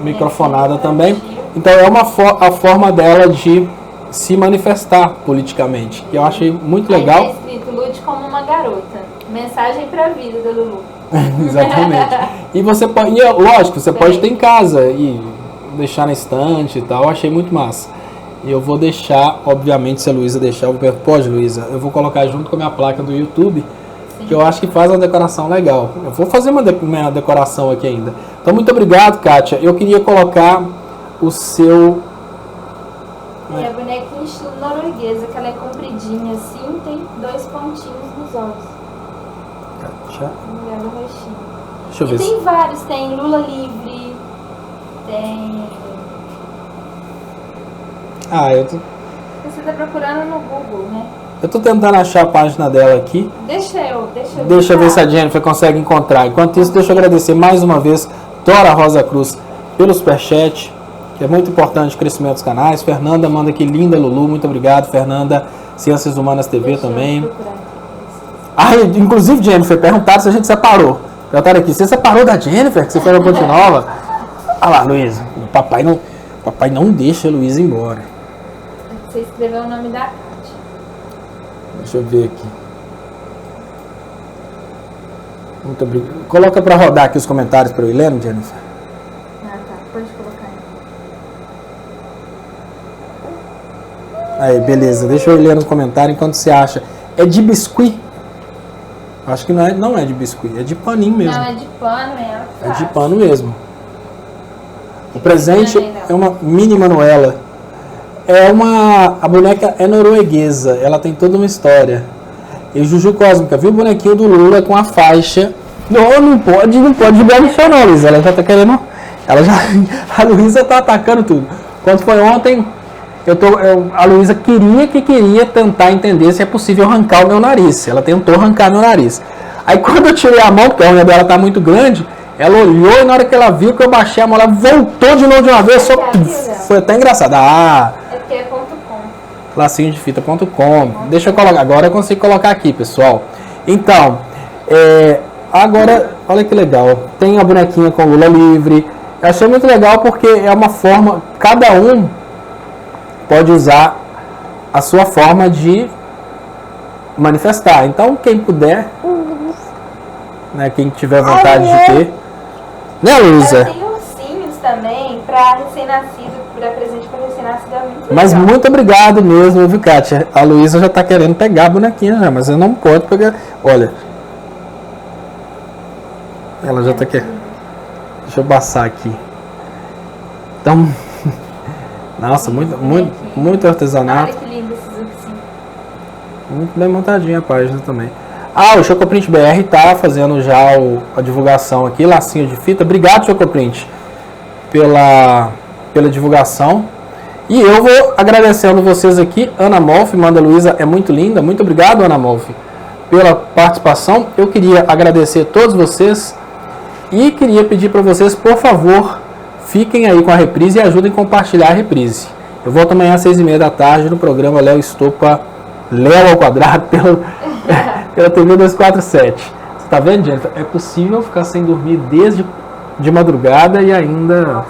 microfonada também. Então é a forma dela de se manifestar politicamente, que eu achei muito legal. Aí tá escrito, lute como uma garota. Mensagem pra vida da Lulu. Exatamente. E você pode, lógico, você pode ter em casa e deixar na estante e tal. Eu achei muito massa. E eu vou deixar, obviamente, se a Luísa deixar, eu vou, pode, Luísa, eu vou colocar junto com a minha placa do YouTube, sim, que eu acho que faz uma decoração legal. Eu vou fazer uma decoração aqui ainda. Então, muito obrigado, Kátia. Eu queria colocar o seu... É a bonequinha estilo norueguesa, que ela é compridinha assim, tem 2 pontinhos nos olhos. Kátia. Deixa eu ver. E tem vários, tem Lula livre, tem... Você tá procurando no Google, né? Eu tô tentando achar a página dela aqui. Deixa eu ver se a Jennifer consegue encontrar. Enquanto isso, deixa eu agradecer mais uma vez Dora Rosa Cruz pelo superchat, que é muito importante o crescimento dos canais. Fernanda manda aqui, linda Lulu, muito obrigado, Fernanda. Ciências Humanas TV também. Inclusive, Jennifer, perguntaram se a gente separou. Perguntaram aqui, você separou da Jennifer, que você foi na Ponte Nova? Olha lá, Luísa, o papai não deixa a Luísa embora. Você escreveu o nome da Kátia. Deixa eu ver aqui. Muito obrigado. Coloca para rodar aqui os comentários para eu ir lendo, Jennifer. Ah, tá. Pode colocar aí. Aí, beleza. Deixa eu ir lendo o comentário enquanto você acha. É de biscuit? Acho que não é de biscuit. É de paninho mesmo. Não, é de pano, É de pano mesmo. O presente é uma mini Manuela. A boneca é norueguesa, ela tem toda uma história. E Juju Cósmica, viu o bonequinho do Lula com a faixa? Não pode jogar no chão não, Luísa. Ela já tá querendo. A Luísa tá atacando tudo. Quando foi ontem, a Luísa queria tentar entender se é possível arrancar o meu nariz. Ela tentou arrancar meu nariz. Aí quando eu tirei a mão, porque a unha dela tá muito grande, ela olhou e na hora que ela viu que eu baixei a mão, ela voltou de novo de uma vez. Foi até engraçado. É porque é .com. lacinhodefita.com. Deixa eu colocar. Agora eu consigo colocar aqui, pessoal. Então, agora, olha que legal. Tem a bonequinha com Lula livre. Eu achei muito legal porque é uma forma, cada um pode usar a sua forma de manifestar. Então, quem puder, né, quem tiver vontade de ter, né, Luísa? Tem ursinhos também para recém-nascido, para presente para recém-nascido, é muito Mas legal. muito obrigado mesmo, viu, Kátia? A Luísa já tá querendo pegar a bonequinha já, mas eu não posso pegar. Olha, ela já tá querendo. Deixa eu passar aqui. Então, nossa, muito artesanato. Olha que lindo esses ursinhos. Muito bem montadinha a página também. O Chocoprint BR tá fazendo já a divulgação aqui, lacinho de fita. Obrigado, Chocoprint, pela divulgação. E eu vou agradecendo vocês aqui. Ana Molfi manda, Luísa é muito linda. Muito obrigado, Ana Molfi, pela participação. Eu queria agradecer a todos vocês e queria pedir para vocês, por favor, fiquem aí com a reprise e ajudem a compartilhar a reprise. Eu volto amanhã às 6h30 da tarde no programa Léo Estopa, Léo ao quadrado, pela TV 247. Você tá vendo, Jennifer? É possível ficar sem dormir desde de madrugada e ainda...